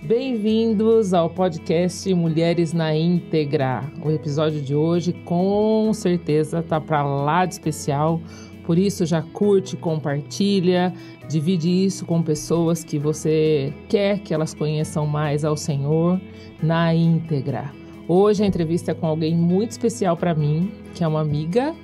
Bem-vindos ao podcast Mulheres na Íntegra. O episódio de hoje com certeza tá para lá de especial, por isso já curte, compartilha, divide isso com pessoas que você quer que elas conheçam mais ao Senhor na íntegra. Hoje a entrevista é com alguém muito especial para mim, que é uma amiga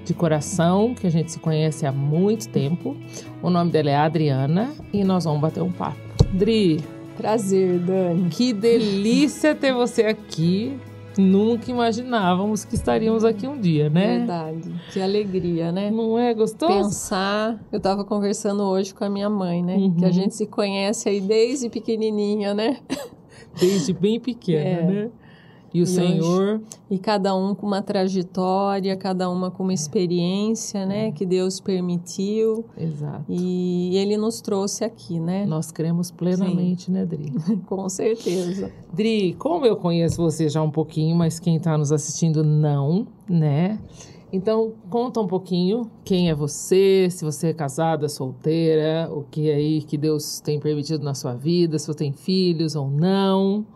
de coração, que a gente se conhece há muito tempo. O nome dela é Adriana e nós vamos bater um papo. Dri, prazer, Dani. Que delícia ter você aqui. Nunca imaginávamos que estaríamos aqui um dia, né? Verdade. Que alegria, né? Não é gostoso? Pensar... Eu estava conversando hoje com a minha mãe, né? Que a gente se conhece aí desde pequenininha, né? Desde bem pequena, né? E o Senhor... Hoje, e cada um com uma trajetória, cada uma com uma experiência, né? Que Deus permitiu. Exato. E Ele nos trouxe aqui, né? Nós cremos plenamente, Sim. Né, Dri? Com certeza. Dri, como eu conheço você já um pouquinho, mas quem está nos assistindo não, né? Então, conta um pouquinho quem é você, se você é casada, solteira, o que aí que Deus tem permitido na sua vida, se você tem filhos ou não.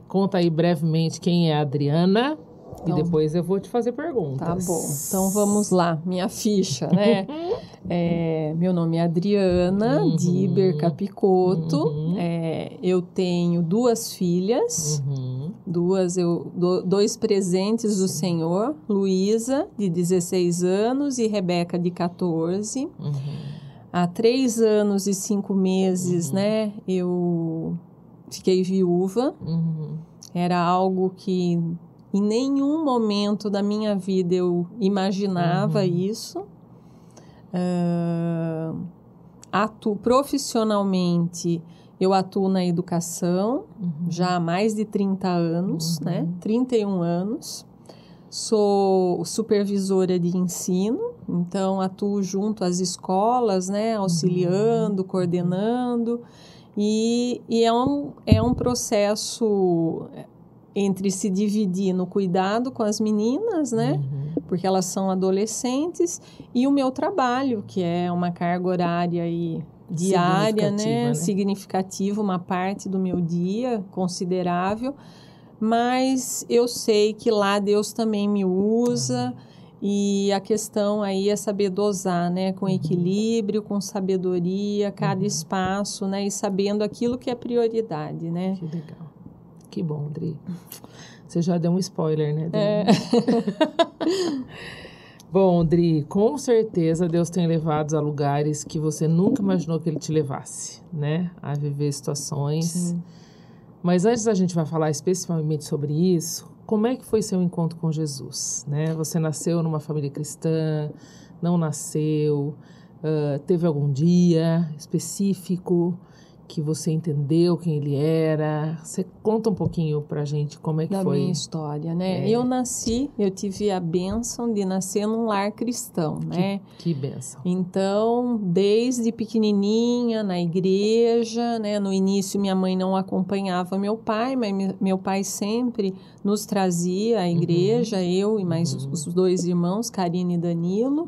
Conta aí brevemente quem é a Adriana e depois eu vou te fazer perguntas. Tá bom, então vamos lá, minha ficha, né? Meu nome é Adriana Diber Capicoto, eu tenho 2 filhas, dois presentes do Senhor, Luísa, de 16 anos, e Rebeca, de 14. Há 3 anos e 5 meses, né, eu... fiquei viúva, era algo que em nenhum momento da minha vida eu imaginava isso. Profissionalmente, eu atuo na educação já há mais de 30 anos, né? 31 anos. Sou supervisora de ensino, então atuo junto às escolas, né? Auxiliando, coordenando. E é um processo entre se dividir no cuidado com as meninas, né? Porque elas são adolescentes, e o meu trabalho, que é uma carga horária aí diária, né? Significativa, uma parte do meu dia considerável. Mas eu sei que lá Deus também me usa. E a questão aí é saber dosar, né? Com equilíbrio, com sabedoria, cada espaço, né? E sabendo aquilo que é prioridade, né? Que legal. Que bom, Dri. Você já deu um spoiler, né, Dri? Bom, Dri, com certeza Deus tem levado a lugares que você nunca imaginou que Ele te levasse, né? A viver situações. Sim. Mas antes da gente vai falar especificamente sobre isso, como é que foi seu encontro com Jesus, né? Você nasceu numa família cristã, não nasceu, teve algum dia específico que você entendeu quem ele era? Você conta um pouquinho pra gente como é que foi. Da minha história, né? Eu tive a bênção de nascer num lar cristão, né? Que bênção. Então, desde pequenininha, na igreja, né? No início, minha mãe não acompanhava meu pai, mas meu pai sempre nos trazia à igreja, eu e mais os 2 irmãos, Karine e Danilo.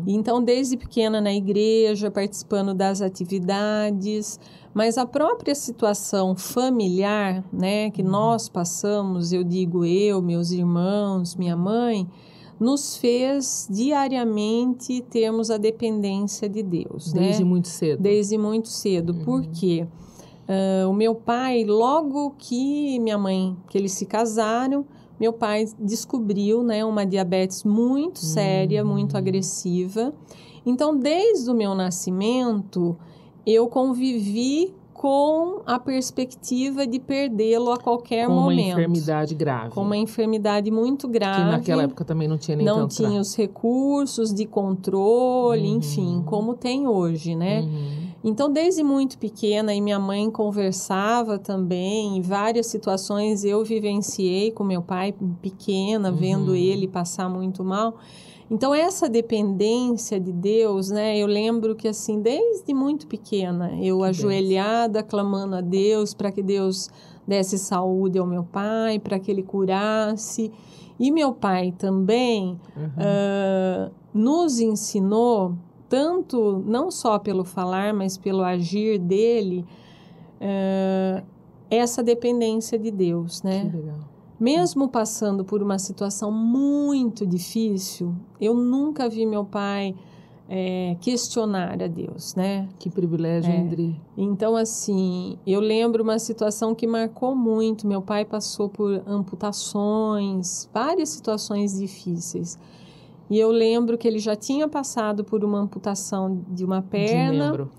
Então, desde pequena na igreja, participando das atividades. Mas a própria situação familiar, né, que nós passamos, eu digo meus irmãos, minha mãe, nos fez diariamente termos a dependência de Deus. Desde né? muito cedo. Desde muito cedo. Por quê? O meu pai, logo que minha mãe, que eles se casaram, meu pai descobriu, né, uma diabetes muito séria, muito agressiva. Então, desde o meu nascimento, eu convivi com a perspectiva de perdê-lo a qualquer momento. Com uma enfermidade grave. Com uma enfermidade muito grave. Que naquela época também não tinha nem tanto. Não tinha os recursos de controle, enfim, como tem hoje, né? Então, desde muito pequena, e minha mãe conversava também, em várias situações eu vivenciei com meu pai pequena, vendo ele passar muito mal. Então, essa dependência de Deus, né? Eu lembro que, assim, desde muito pequena, eu ajoelhada, clamando a Deus para que Deus desse saúde ao meu pai, para que ele curasse. E meu pai também nos ensinou, tanto, não só pelo falar, mas pelo agir dele, essa dependência de Deus, né? Que legal. Mesmo passando por uma situação muito difícil, eu nunca vi meu pai questionar a Deus, né? Que privilégio, Andri. Então, assim, eu lembro uma situação que marcou muito. Meu pai passou por amputações, várias situações difíceis. E eu lembro que ele já tinha passado por uma amputação de uma perna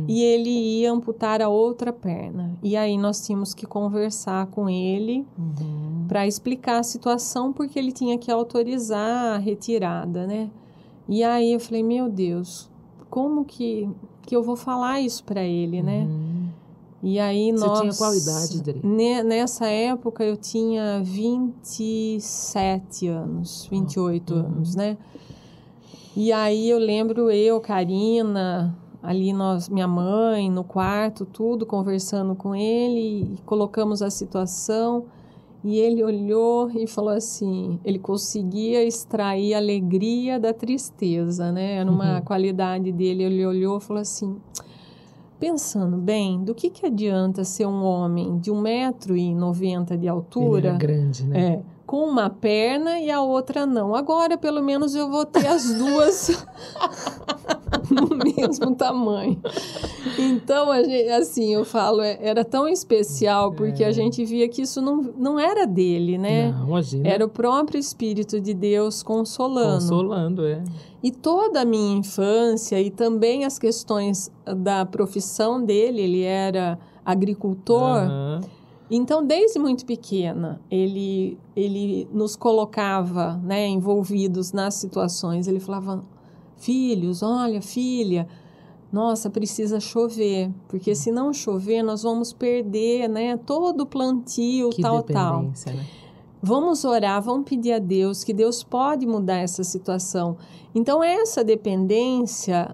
e ele ia amputar a outra perna. E aí nós tínhamos que conversar com ele para explicar a situação, porque ele tinha que autorizar a retirada, né? E aí eu falei, meu Deus, como que eu vou falar isso para ele, né? E aí Você tinha qual idade, Dri? Nessa época eu tinha 27 anos, 28 anos, né? E aí eu lembro Karina, ali minha mãe no quarto, tudo, conversando com ele, e colocamos a situação. E ele olhou e falou assim, ele conseguia extrair a alegria da tristeza, né? Era uma qualidade dele. Ele olhou e falou assim, pensando bem, do que adianta ser um homem de 1,90 m de altura? Ele era grande, né? Com uma perna e a outra não. Agora, pelo menos, eu vou ter as duas no mesmo tamanho. Então, assim, eu falo, era tão especial, porque a gente via que isso não era dele, né? Não, imagina. Era o próprio Espírito de Deus consolando. Consolando, E toda a minha infância, e também as questões da profissão dele, ele era agricultor. Então, desde muito pequena, ele nos colocava, né, envolvidos nas situações. Ele falava, filhos, olha, filha, nossa, precisa chover, porque se não chover, nós vamos perder, né, todo o plantio, que tal. Né? Vamos orar, vamos pedir a Deus, que Deus pode mudar essa situação. Então, essa dependência,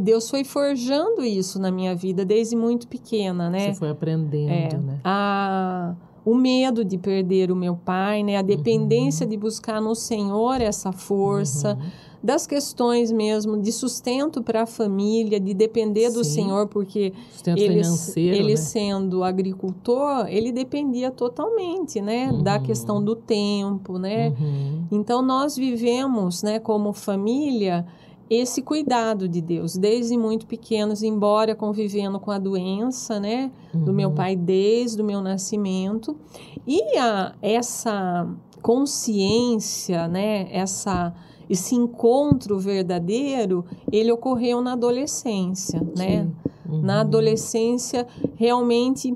Deus foi forjando isso na minha vida desde muito pequena, né? Você foi aprendendo, né? O medo de perder o meu pai, né? A dependência de buscar no Senhor essa força, das questões mesmo de sustento para a família, de depender do Senhor, porque ele sendo agricultor, ele dependia totalmente, né? Da questão do tempo, né? Então, nós vivemos, né, como família, esse cuidado de Deus, desde muito pequenos, embora convivendo com a doença, né, do meu pai desde o meu nascimento. E essa consciência, né, esse encontro verdadeiro, ele ocorreu na adolescência, né? Na adolescência, realmente,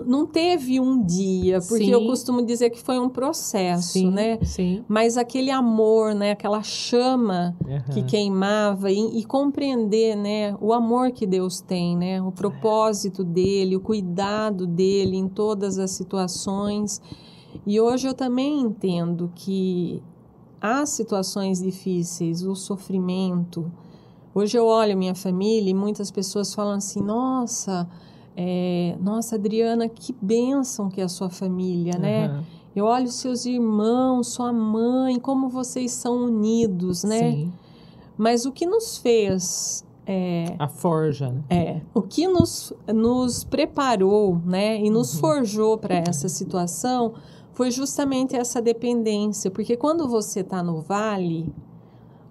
não teve um dia, porque eu costumo dizer que foi um processo, né? Mas aquele amor, né? Aquela chama que queimava e compreender, né? O amor que Deus tem, né? O propósito dele, o cuidado dele em todas as situações. E hoje eu também entendo que há situações difíceis, o sofrimento. Hoje eu olho a minha família e muitas pessoas falam assim, nossa, Adriana, que bênção que é a sua família, né? Eu olho seus irmãos, sua mãe, como vocês são unidos, né? Sim. Mas o que nos fez... a forja, né? O que nos preparou, né? E nos forjou para essa situação foi justamente essa dependência. Porque quando você está no vale,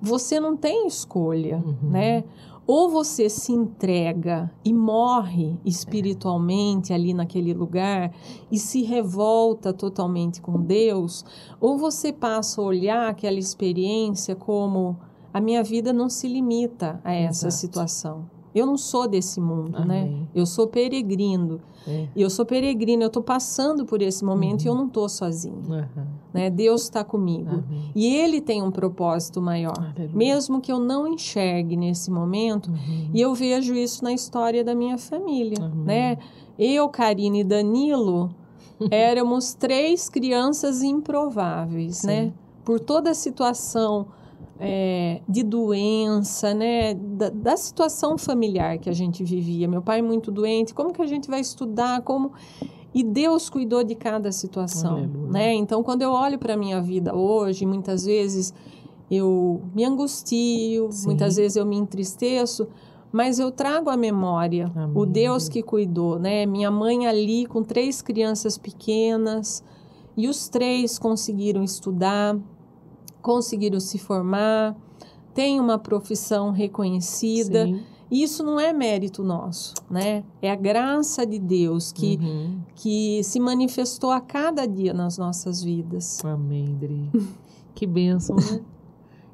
você não tem escolha, né? Ou você se entrega e morre espiritualmente ali naquele lugar e se revolta totalmente com Deus, ou você passa a olhar aquela experiência como a minha vida não se limita a essa situação. Eu não sou desse mundo, né? Eu sou peregrino. Eu sou peregrino, eu estou passando por esse momento e eu não estou sozinho. Né? Deus está comigo. E Ele tem um propósito maior. Mesmo que eu não enxergue nesse momento, e eu vejo isso na história da minha família. Né? Eu, Karina e Danilo, éramos 3 crianças improváveis, né? Por toda a situação... de doença, né? Da situação familiar que a gente vivia. Meu pai muito doente, como que a gente vai estudar? E Deus cuidou de cada situação, né? Então, quando eu olho para a minha vida hoje, muitas vezes eu me angustio, muitas vezes eu me entristeço, mas eu trago à memória Amém. o Deus que cuidou, né? Minha mãe ali com 3 crianças pequenas, e os 3 conseguiram estudar, conseguiram se formar, têm uma profissão reconhecida. Sim. Isso não é mérito nosso, né? É a graça de Deus que se manifestou a cada dia nas nossas vidas. Amém, Dri. Que bênção, né?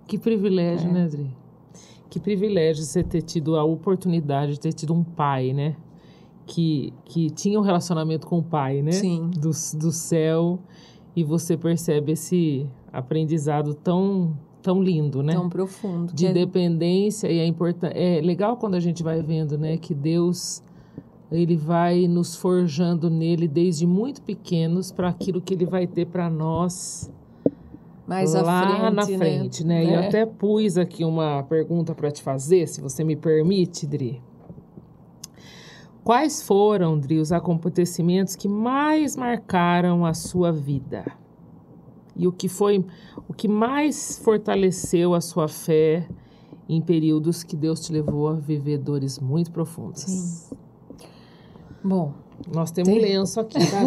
Que privilégio, né, Dri? Que privilégio você ter tido a oportunidade de ter tido um pai, né? Que tinha um relacionamento com o pai, né? Sim. Do céu. E você percebe esse aprendizado tão lindo, né? Tão profundo. De dependência, e é legal quando a gente vai vendo, né, que Deus, ele vai nos forjando nele desde muito pequenos para aquilo que ele vai ter para nós mais lá na frente, frente, né? E eu até pus aqui uma pergunta para te fazer, se você me permite, Dri. Quais foram, Dri, os acontecimentos que mais marcaram a sua vida? E o que mais fortaleceu a sua fé em períodos que Deus te levou a viver dores muito profundas? Sim. Bom, nós temos um lenço aqui, tá?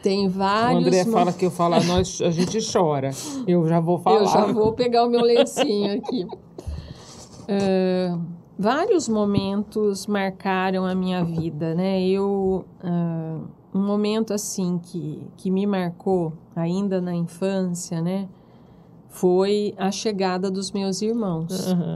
Tem vários... O André fala que eu falo, a gente chora. Eu já vou falar. Eu já vou pegar o meu lencinho aqui. Vários momentos marcaram a minha vida, né? Um momento assim que me marcou ainda na infância, né? Foi a chegada dos meus irmãos.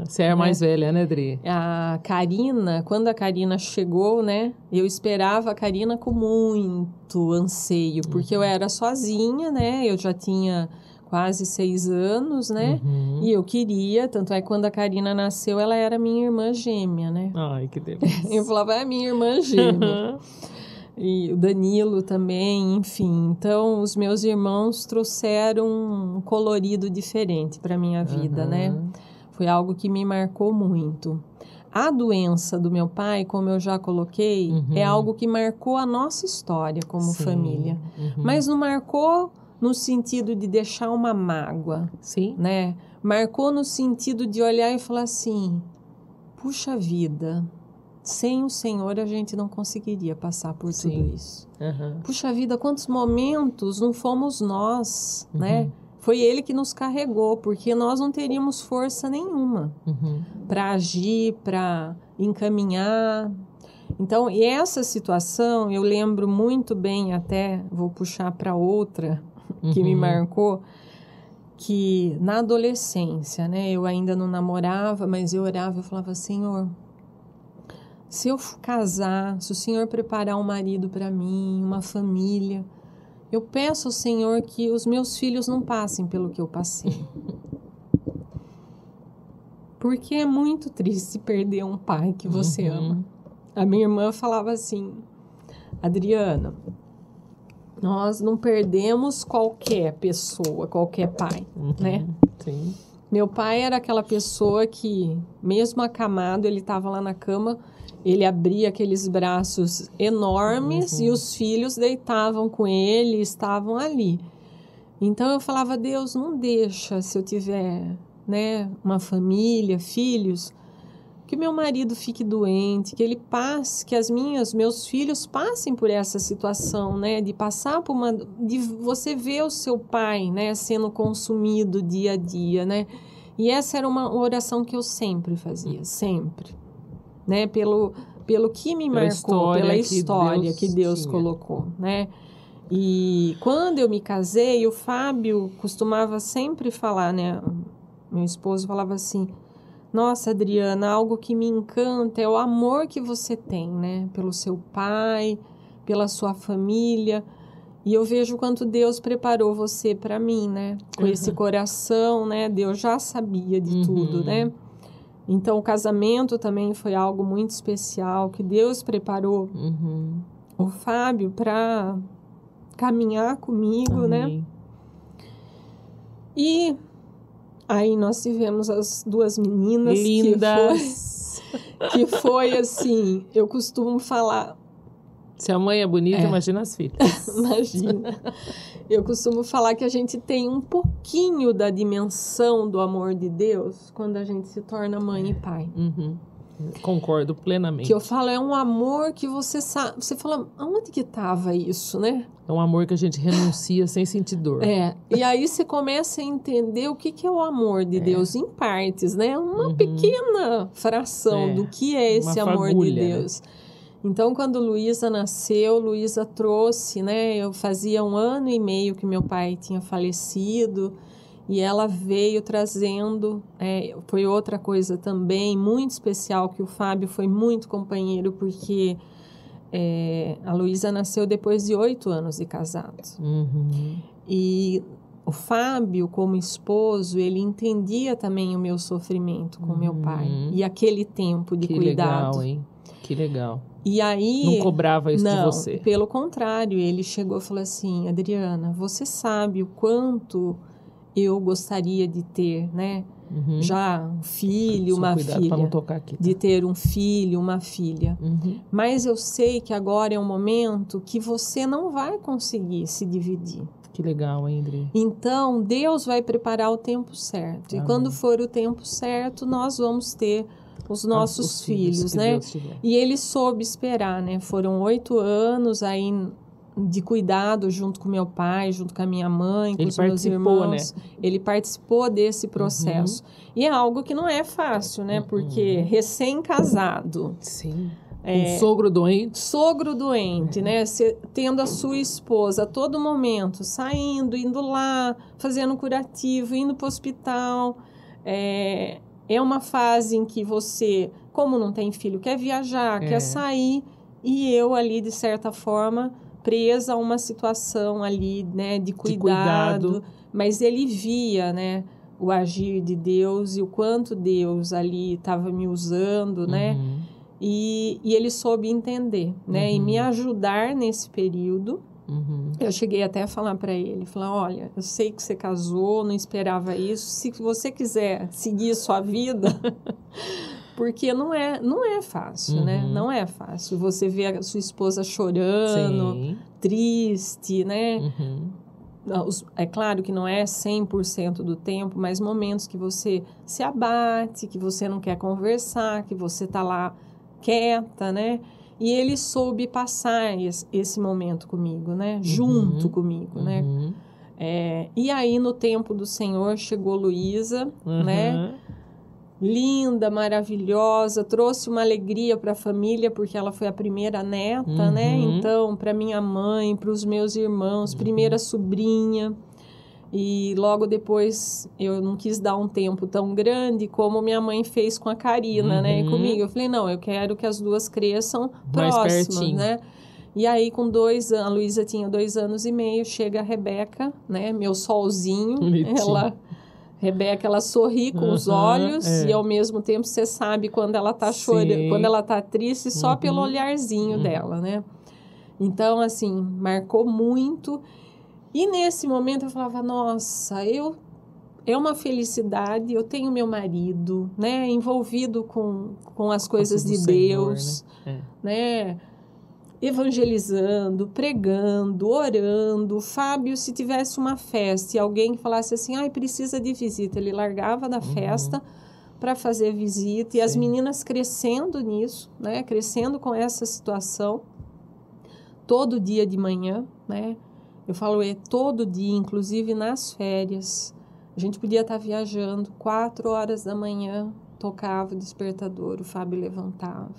Você é a mais velha, né, Dri? A Karina, quando a Karina chegou, né? Eu esperava a Karina com muito anseio, porque eu era sozinha, né? Eu já tinha quase 6 anos, né? E eu queria, tanto é que quando a Karina nasceu, ela era minha irmã gêmea, né? Ai, que delícia. Eu falava, é minha irmã gêmea. E o Danilo também, enfim. Então, os meus irmãos trouxeram um colorido diferente para minha vida, né? Foi algo que me marcou muito. A doença do meu pai, como eu já coloquei, é algo que marcou a nossa história como família. Mas não marcou no sentido de deixar uma mágoa, né? Marcou no sentido de olhar e falar assim, puxa vida... Sem o Senhor, a gente não conseguiria passar por tudo isso. Puxa vida, quantos momentos não fomos nós, né? Foi Ele que nos carregou, porque nós não teríamos força nenhuma para agir, para encaminhar. Então, e essa situação, eu lembro muito bem, até vou puxar para outra que me marcou, que na adolescência, né? Eu ainda não namorava, mas eu orava e falava, Senhor... Se eu casar, se o Senhor preparar um marido para mim, uma família, eu peço ao Senhor que os meus filhos não passem pelo que eu passei. Porque é muito triste perder um pai que você ama. A minha irmã falava assim, Adriana, nós não perdemos qualquer pessoa, qualquer pai, né? Sim. Meu pai era aquela pessoa que, mesmo acamado, ele estava lá na cama... Ele abria aqueles braços enormes e os filhos deitavam com ele, estavam ali. Então, eu falava, Deus, não deixa, se eu tiver, né, uma família, filhos, que meu marido fique doente, que ele passe, que meus filhos passem por essa situação, né, de passar por de você ver o seu pai, né, sendo consumido dia a dia, né. E essa era uma oração que eu sempre fazia, sempre. Né, pelo que me marcou, pela história que Deus colocou, né? E quando eu me casei, o Fábio costumava sempre falar, né? Meu esposo falava assim, nossa, Adriana, algo que me encanta é o amor que você tem, né? Pelo seu pai, pela sua família. E eu vejo quanto Deus preparou você para mim, né? Com esse coração, né? Deus já sabia de tudo, né? Então, o casamento também foi algo muito especial, que Deus preparou o Fábio para caminhar comigo, né? E aí nós tivemos as 2 meninas lindas, que foi assim, eu costumo falar... Se a mãe é bonita, imagina as filhas. Imagina. Eu costumo falar que a gente tem um pouquinho da dimensão do amor de Deus quando a gente se torna mãe e pai. Concordo plenamente. Que eu falo, é um amor que você sabe... Você fala, aonde que estava isso, né? É um amor que a gente renuncia sem sentir dor. E aí você começa a entender o que é o amor de Deus em partes, né? Uma pequena fração do que é esse amor de Deus. Né? Então, quando Luísa nasceu, Luísa trouxe, né? Eu fazia 1 ano e meio que meu pai tinha falecido e ela veio trazendo, foi outra coisa também muito especial, que o Fábio foi muito companheiro, porque a Luísa nasceu depois de 8 anos de casados. E o Fábio, como esposo, ele entendia também o meu sofrimento com meu pai e aquele tempo de cuidado. Que legal, hein? Que legal. E aí... Não cobrava isso de você? Não, pelo contrário. Ele chegou e falou assim, Adriana, você sabe o quanto eu gostaria de ter, né? Já um filho, uma filha. Pra não tocar aqui, tá? De ter um filho, uma filha. Mas eu sei que agora é um momento que você não vai conseguir se dividir. Que legal, hein, André? Então, Deus vai preparar o tempo certo. Amém. E quando for o tempo certo, nós vamos ter os nossos filhos, né? E ele soube esperar, né? Foram 8 anos aí de cuidado junto com meu pai, junto com a minha mãe, com os meus irmãos. Né? Ele participou desse processo. E é algo que não é fácil, né? Porque recém-casado. Sim. Um sogro doente. Sogro doente, né? Tendo a sua esposa a todo momento, saindo, indo lá, fazendo curativo, indo para o hospital. É uma fase em que você, como não tem filho, quer viajar, quer sair. E eu ali, de certa forma, presa a uma situação ali, né, de cuidado. Mas ele via, né, o agir de Deus e o quanto Deus ali estava me usando, né? E ele soube entender, né? E me ajudar nesse período. Eu cheguei até a falar para ele, falar, olha, eu sei que você casou, não esperava isso, se você quiser seguir sua vida, porque não é fácil, né? Não é fácil. Você vê a sua esposa chorando, triste, né? É claro que não é 100% do tempo, mas momentos que você se abate, que você não quer conversar, que você tá lá quieta, né? E ele soube passar esse momento comigo, né? Junto comigo, né? E aí, no tempo do Senhor, chegou Luísa, né? Linda, maravilhosa, trouxe uma alegria para a família, porque ela foi a primeira neta, né? Então, para minha mãe, para os meus irmãos, primeira sobrinha. E logo depois eu não quis dar um tempo tão grande como minha mãe fez com a Karina, né? E comigo. Eu falei, não, eu quero que as duas cresçam próximas, né? E aí, com 2 anos, a Luísa tinha 2 anos e meio, chega a Rebeca, né? Meu solzinho. Rebeca, ela sorri com os olhos e ao mesmo tempo você sabe quando ela tá chorando, quando ela tá triste, só pelo olharzinho dela, né? Então, assim, marcou muito. E nesse momento eu falava, nossa, é uma felicidade, eu tenho meu marido, né, envolvido com as coisas de Deus, Senhor, né, evangelizando, pregando, orando. O Fábio, se tivesse uma festa e alguém falasse assim, precisa de visita, ele largava da festa para fazer visita. E as meninas crescendo nisso, né, crescendo com essa situação, todo dia de manhã, né. Eu falo, todo dia, inclusive nas férias. A gente podia estar viajando, 4 horas da manhã, tocava o despertador, o Fábio levantava.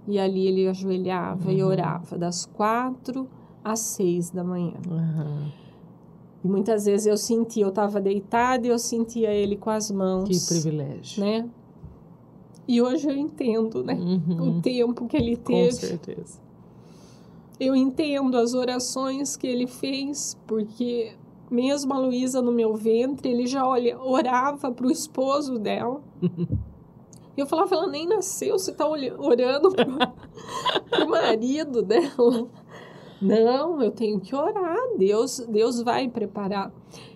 E ali ele ajoelhava e orava, das 4 às 6 da manhã. E muitas vezes eu estava deitada e eu sentia ele com as mãos. Que privilégio. Né? E hoje eu entendo, né? O tempo que ele teve. Com certeza. Eu entendo as orações que ele fez, porque mesmo a Luísa no meu ventre, ele já orava para o esposo dela. Eu falava, ela nem nasceu, você está orando para o marido dela. Não, eu tenho que orar, Deus vai preparar.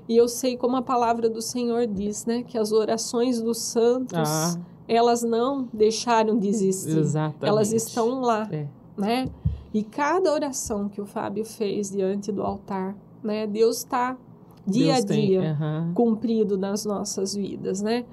E eu sei como a palavra do Senhor diz, né? Que as orações dos santos, elas não deixaram de existir. Exatamente. Elas estão lá, né? E cada oração que o Fábio fez diante do altar, né? Deus está dia a dia cumprido nas nossas vidas, né?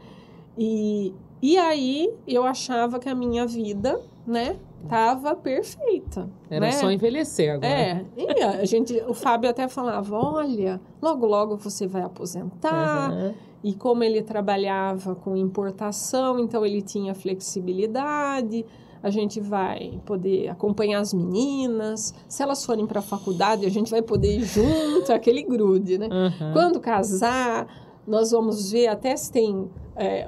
E E aí, eu achava que a minha vida, né, tava perfeita. Era, né? Só envelhecer agora. E o Fábio até falava, olha, logo, logo você vai aposentar. E como ele trabalhava com importação, então ele tinha flexibilidade. A gente vai poder acompanhar as meninas. Se elas forem para a faculdade, a gente vai poder ir junto, aquele grude, né? Quando casar, nós vamos ver até se tem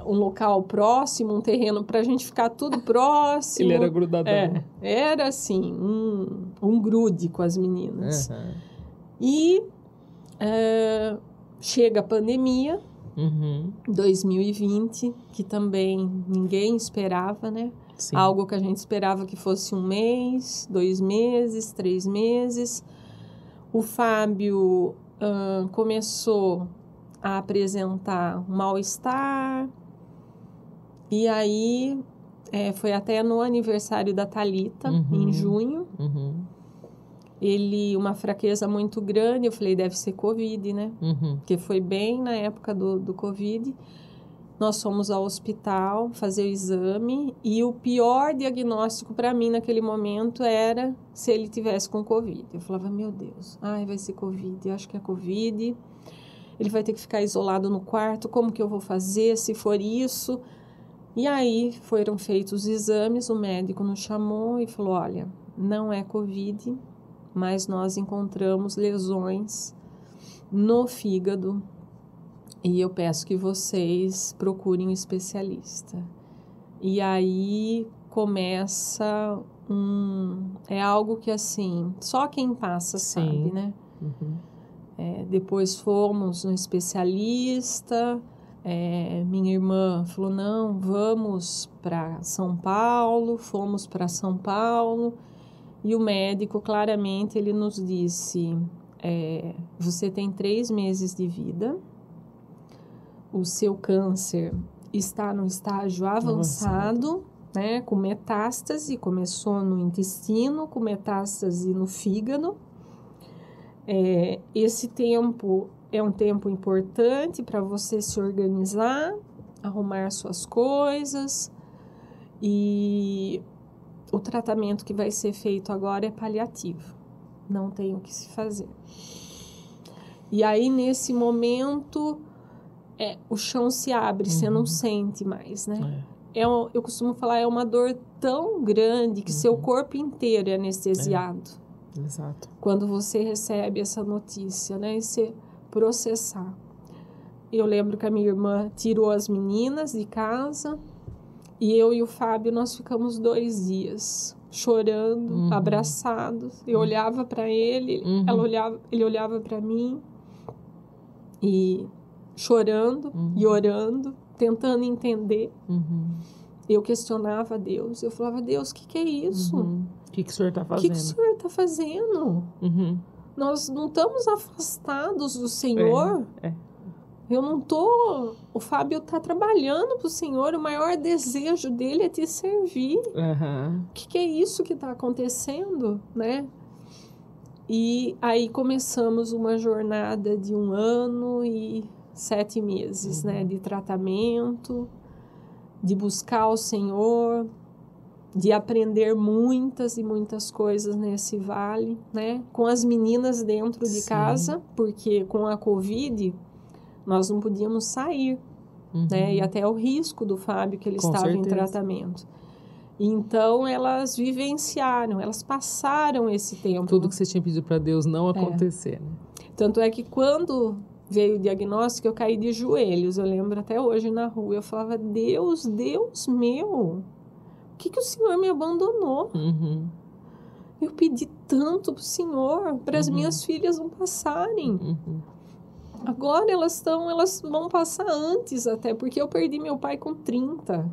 um local próximo, um terreno para a gente ficar tudo próximo. Ele era grudadão. Era assim, um grude com as meninas. E chega a pandemia, 2020, que também ninguém esperava, né? Sim. Algo que a gente esperava que fosse 1 mês, 2 meses, 3 meses. O Fábio começou a apresentar mal-estar. E aí, foi até no aniversário da Thalita, em junho. Ele, uma fraqueza muito grande, eu falei, deve ser Covid, né? Porque foi bem na época do Covid. Nós fomos ao hospital fazer o exame e o pior diagnóstico para mim naquele momento era se ele tivesse com Covid. Eu falava, meu Deus, vai ser Covid, eu acho que é Covid. Ele vai ter que ficar isolado no quarto, como que eu vou fazer se for isso? E aí foram feitos os exames, o médico nos chamou e falou, olha, não é Covid, mas nós encontramos lesões no fígado. E eu peço que vocês procurem um especialista. E aí começa é algo que, assim, só quem passa sabe, né? Depois fomos no especialista. Minha irmã falou, não, vamos para São Paulo. Fomos para São Paulo. E o médico, claramente, ele nos disse, você tem 3 meses de vida. O seu câncer está no estágio avançado, né, com metástase, começou no intestino, com metástase no fígado. Esse tempo é um tempo importante para você se organizar, arrumar suas coisas, e o tratamento que vai ser feito agora é paliativo, não tem o que se fazer. E aí, nesse momento, o chão se abre, você não sente mais, né? Eu costumo falar, é uma dor tão grande que seu corpo inteiro é anestesiado. Exato. Quando você recebe essa notícia, né? E você processar. Eu lembro que a minha irmã tirou as meninas de casa e eu e o Fábio, nós ficamos 2 dias chorando, abraçados. Eu olhava para ele, ele olhava para mim e chorando e orando, tentando entender. Eu questionava a Deus. Eu falava, Deus, o que é isso? O que o Senhor está fazendo? O que o Senhor está fazendo? Nós não estamos afastados do Senhor. Eu não tô... O Fábio está trabalhando para o Senhor. O maior desejo dele é te servir. O que é isso que está acontecendo, né? E aí começamos uma jornada de 1 ano e 7 meses, né? De tratamento, de buscar o Senhor, de aprender muitas e muitas coisas nesse vale, né? Com as meninas dentro de casa, porque com a Covid nós não podíamos sair, né? E até o risco do Fábio, que ele estava em tratamento. Então, elas vivenciaram, elas passaram esse tempo. Tudo que você tinha pedido para Deus não acontecer, né? Tanto é que quando veio o diagnóstico, eu caí de joelhos. Eu lembro até hoje na rua. Eu falava, Deus, Deus meu, por que o Senhor me abandonou? Eu pedi tanto para o Senhor, para as minhas filhas não passarem. Agora elas vão passar antes até, porque eu perdi meu pai com 30.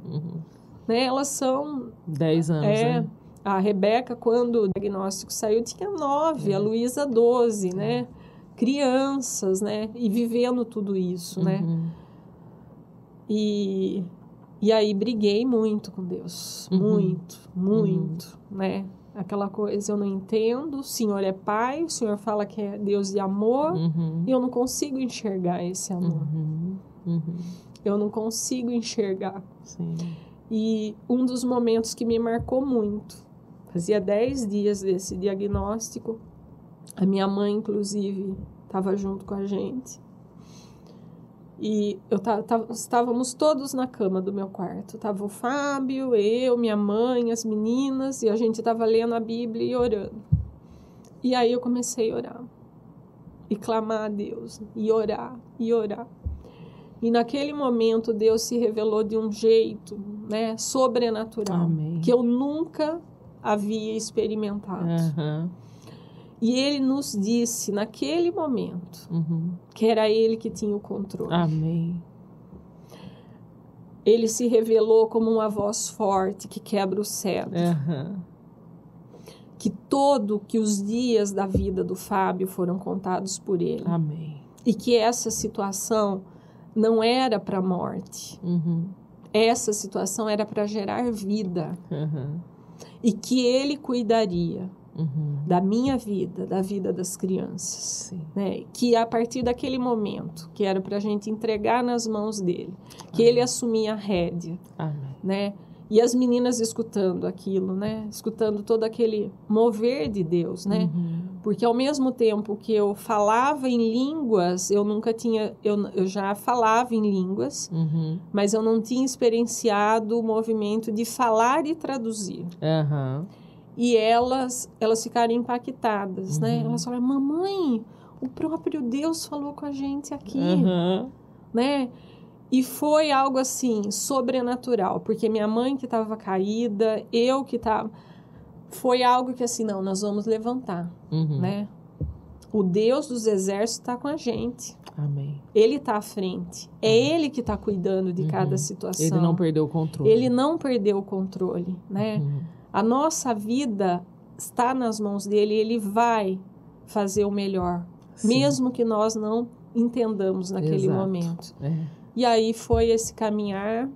Né? Elas são... 10 anos, né? A Rebeca, quando o diagnóstico saiu, tinha 9. A Luísa, 12, né? Crianças, né? E vivendo tudo isso, né? E aí briguei muito com Deus. Muito, né? Aquela coisa, eu não entendo. O Senhor é Pai, o Senhor fala que é Deus de amor. E eu não consigo enxergar esse amor. Eu não consigo enxergar. Sim. E um dos momentos que me marcou muito, fazia 10 dias desse diagnóstico, a minha mãe, inclusive, estava junto com a gente. E estávamos todos na cama do meu quarto. Estava o Fábio, eu, minha mãe, as meninas, e a gente estava lendo a Bíblia e orando. E aí eu comecei a orar. E clamar a Deus, e orar, e orar. E naquele momento Deus se revelou de um jeito, né, sobrenatural. Amém. Que eu nunca havia experimentado. Uhum. E Ele nos disse naquele momento Uhum. que era Ele que tinha o controle. Amém. Ele se revelou como uma voz forte que quebra o cedro. Uhum. Que os dias da vida do Fábio foram contados por Ele. Amém. E que essa situação não era para a morte. Uhum. Essa situação era para gerar vida. Uhum. E que Ele cuidaria da minha vida, da vida das crianças. Sim. Né? Que a partir daquele momento, que era para a gente entregar nas mãos dele, que Ele assumia a rédea. Amém. Né? E as meninas escutando aquilo, né? Escutando todo aquele mover de Deus, né? Porque ao mesmo tempo que eu falava em línguas, eu já falava em línguas, mas eu não tinha experienciado o movimento de falar e traduzir. E elas ficaram impactadas, né? Elas falaram, mamãe, o próprio Deus falou com a gente aqui, né? E foi algo assim, sobrenatural, porque minha mãe que estava caída, eu que estava... Foi algo que assim, não, nós vamos levantar, né? O Deus dos exércitos está com a gente. Amém. Ele está à frente. É Ele que está cuidando de cada situação. Ele não perdeu o controle. Ele não perdeu o controle, né? A nossa vida está nas mãos dele, ele vai fazer o melhor, mesmo que nós não entendamos naquele momento. E aí foi esse caminhar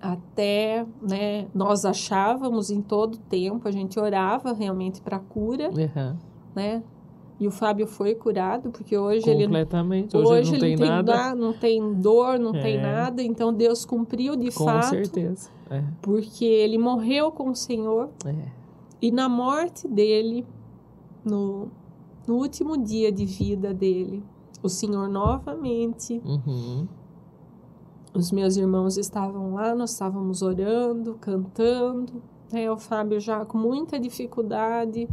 até, né, nós achávamos em todo tempo, a gente orava realmente para cura, né? E o Fábio foi curado, porque hoje completamente. Hoje não ele tem nada. Não tem dor, não tem nada. Então Deus cumpriu de fato. Com certeza. Porque ele morreu com o Senhor. E na morte dele, no último dia de vida dele, o Senhor novamente... Os meus irmãos estavam lá, nós estávamos orando, cantando, né? O Fábio já com muita dificuldade.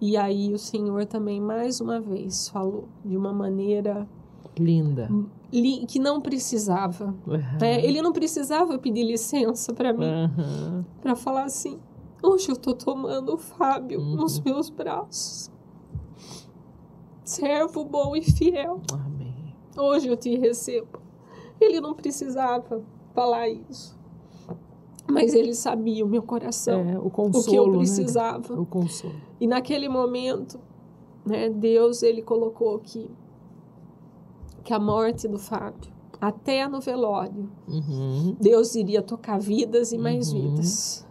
E aí o Senhor também, mais uma vez, falou de uma maneira... linda. Que não precisava. Né? Ele não precisava pedir licença para mim. Para falar assim, hoje eu estou tomando o Fábio nos meus braços. Servo bom e fiel. Amém. Hoje eu te recebo. Ele não precisava falar isso. Mas ele sabia o meu coração. O consolo, o que eu precisava. Né? O consolo. E naquele momento, né, Deus, ele colocou que a morte do Fábio, até no velório, Deus iria tocar vidas e mais vidas.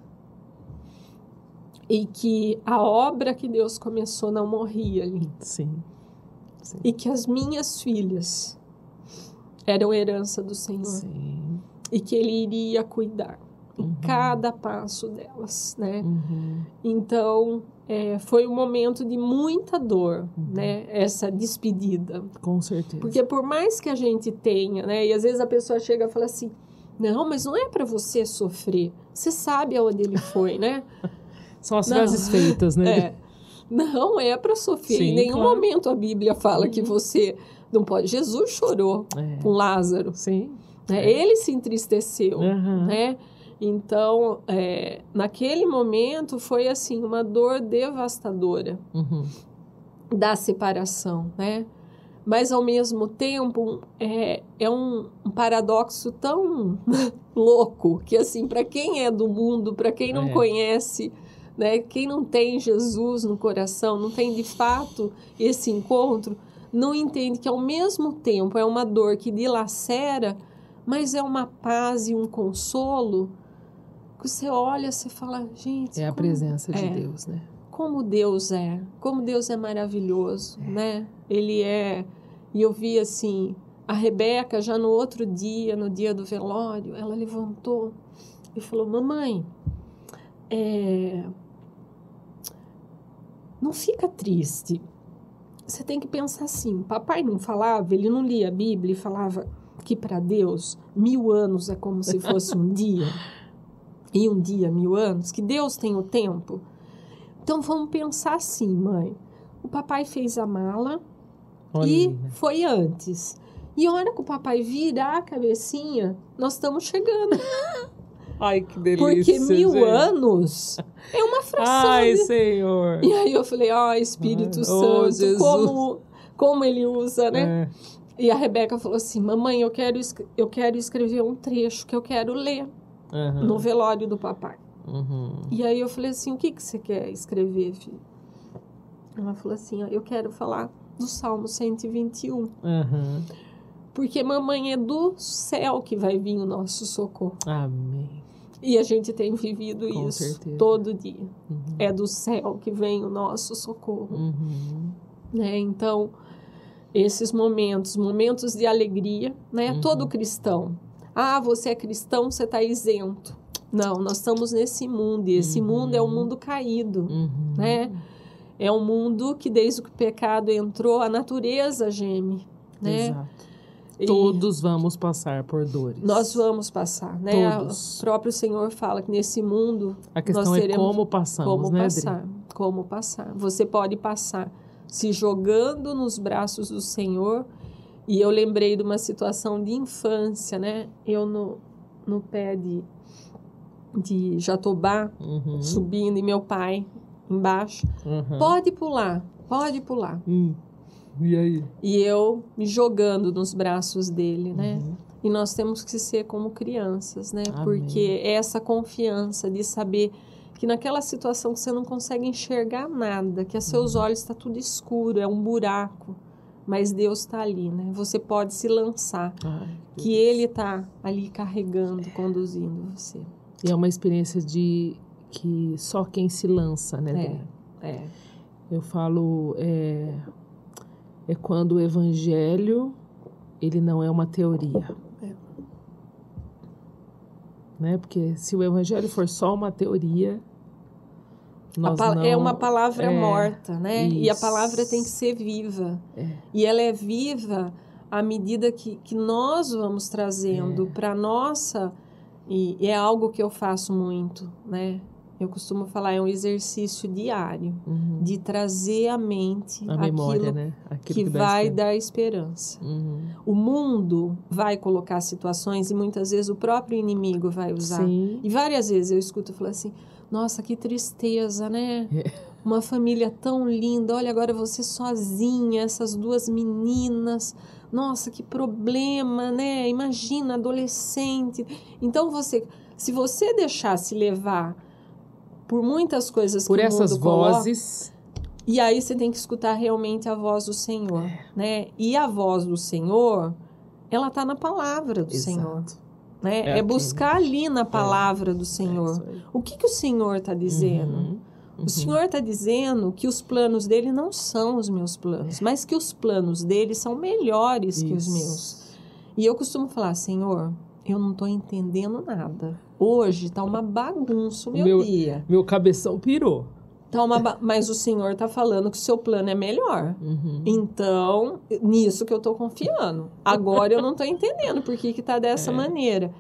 E que a obra que Deus começou não morria ali. Sim. E que as minhas filhas... eram herança do Senhor. Sim. E que Ele iria cuidar em cada passo delas, né? Então, foi um momento de muita dor, né? Essa despedida. Com certeza. Porque por mais que a gente tenha, né? E às vezes a pessoa chega e fala assim, não, mas não é para você sofrer. Você sabe aonde ele foi, né? São as frases feitas, né? Não é para sofrer. Sim, em nenhum momento a Bíblia fala que você... não pode. Jesus chorou com Lázaro. Sim. Né? Ele se entristeceu. Né? Então, naquele momento, foi assim, uma dor devastadora da separação. Né? Mas, ao mesmo tempo, é um paradoxo tão louco que, assim, para quem é do mundo, para quem não conhece... Né? Quem não tem Jesus no coração, não tem, de fato, esse encontro... não entende que ao mesmo tempo é uma dor que dilacera, mas é uma paz e um consolo que você olha, você fala, gente... É a presença de Deus, né? Como Deus é maravilhoso, né? Ele é... E eu vi assim, A Rebeca, já no outro dia, no dia do velório, ela levantou e falou, mamãe, não fica triste. Você tem que pensar assim, papai não falava, ele não lia a Bíblia e falava que para Deus 1000 anos é como se fosse um dia, e um dia 1000 anos, que Deus tem o tempo. Então vamos pensar assim, mãe, o papai fez a mala e foi antes. E a hora que o papai virar a cabecinha, nós estamos chegando. Ai, que delícia, porque 1000 gente. anos é uma fração. Ai, Senhor. E aí eu falei, Espírito Santo, como ele usa, né? E a Rebeca falou assim, mamãe, eu quero escrever um trecho que eu quero ler no velório do papai. E aí eu falei assim, o que você quer escrever, filho? Ela falou assim, eu quero falar do Salmo 121. Porque, mamãe, é do céu que vai vir o nosso socorro. Amém. E a gente tem vivido Com isso certeza. todo dia. É do céu que vem o nosso socorro. Né? Então, esses momentos de alegria, né? Todo cristão. Você é cristão, você está isento. Não, nós estamos nesse mundo. E esse mundo é um mundo caído. Né? É um mundo que, desde que o pecado entrou, a natureza geme. Né? Exato. Todos vamos passar por dores. Nós vamos passar, né? Todos. O próprio Senhor fala que nesse mundo a questão nós teremos como passamos, né, Adri? Como passar. Você pode passar se jogando nos braços do Senhor. E eu lembrei de uma situação de infância, né? Eu no pé de jatobá, subindo, e meu pai embaixo. Pode pular. E aí? E eu me jogando nos braços dele, né? E nós temos que ser como crianças, né? Amém. Porque é essa confiança de saber que naquela situação que você não consegue enxergar nada, que a seus olhos está tudo escuro, é um buraco, mas Deus está ali, né? Você pode se lançar, que Ele está ali carregando, conduzindo você. E é uma experiência que só quem se lança, né? Eu falo... É quando o evangelho, ele não é uma teoria. Né? Porque se o evangelho for só uma teoria, é uma palavra morta, né? Isso. E a palavra tem que ser viva. E ela é viva à medida que nós vamos trazendo para nossa... E é algo que eu faço muito, né? Eu costumo falar, é um exercício diário de trazer à mente a memória, aquilo, né? Aquilo que vai dar esperança. O mundo vai colocar situações e muitas vezes o próprio inimigo vai usar. Sim. E várias vezes eu escuto e falo assim, nossa, que tristeza, né? Uma família tão linda, olha agora você sozinha, essas 2 meninas, nossa, que problema, né? Imagina, adolescente. Então, se você deixasse levar por muitas coisas por que essas o mundo coloca, vozes. E aí você tem que escutar realmente a voz do Senhor, né? E a voz do Senhor, ela está na palavra do Senhor. Né? É buscar ali na palavra do Senhor. O que o Senhor está dizendo? O Senhor está dizendo que os planos dele não são os meus planos, mas que os planos dele são melhores que os meus. E eu costumo falar, Senhor, eu não estou entendendo nada. Hoje está uma bagunça o meu dia. Meu cabeção pirou. Mas o Senhor está falando que o seu plano é melhor. Então, nisso que eu estou confiando. Agora eu não estou entendendo por que está dessa maneira.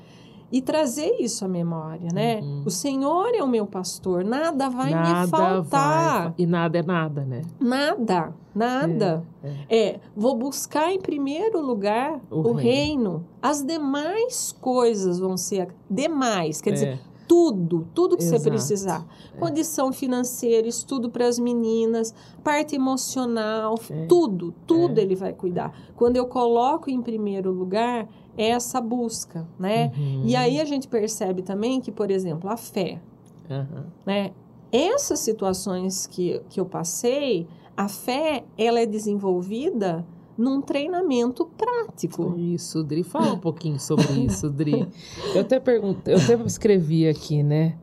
E trazer isso à memória, né? O Senhor é o meu pastor, nada vai me faltar. E nada é nada, né? Nada. Vou buscar em primeiro lugar o reino. As demais coisas vão ser demais, quer dizer, tudo que você precisar. Condição financeira, estudo para as meninas, parte emocional, tudo ele vai cuidar. Quando eu coloco em primeiro lugar, é essa busca, né? E aí a gente percebe também que, por exemplo, a fé, né? Essas situações que eu passei, a fé, ela é desenvolvida num treinamento prático. Isso, Dri, fala um pouquinho sobre isso, Dri. Eu até escrevi aqui, né?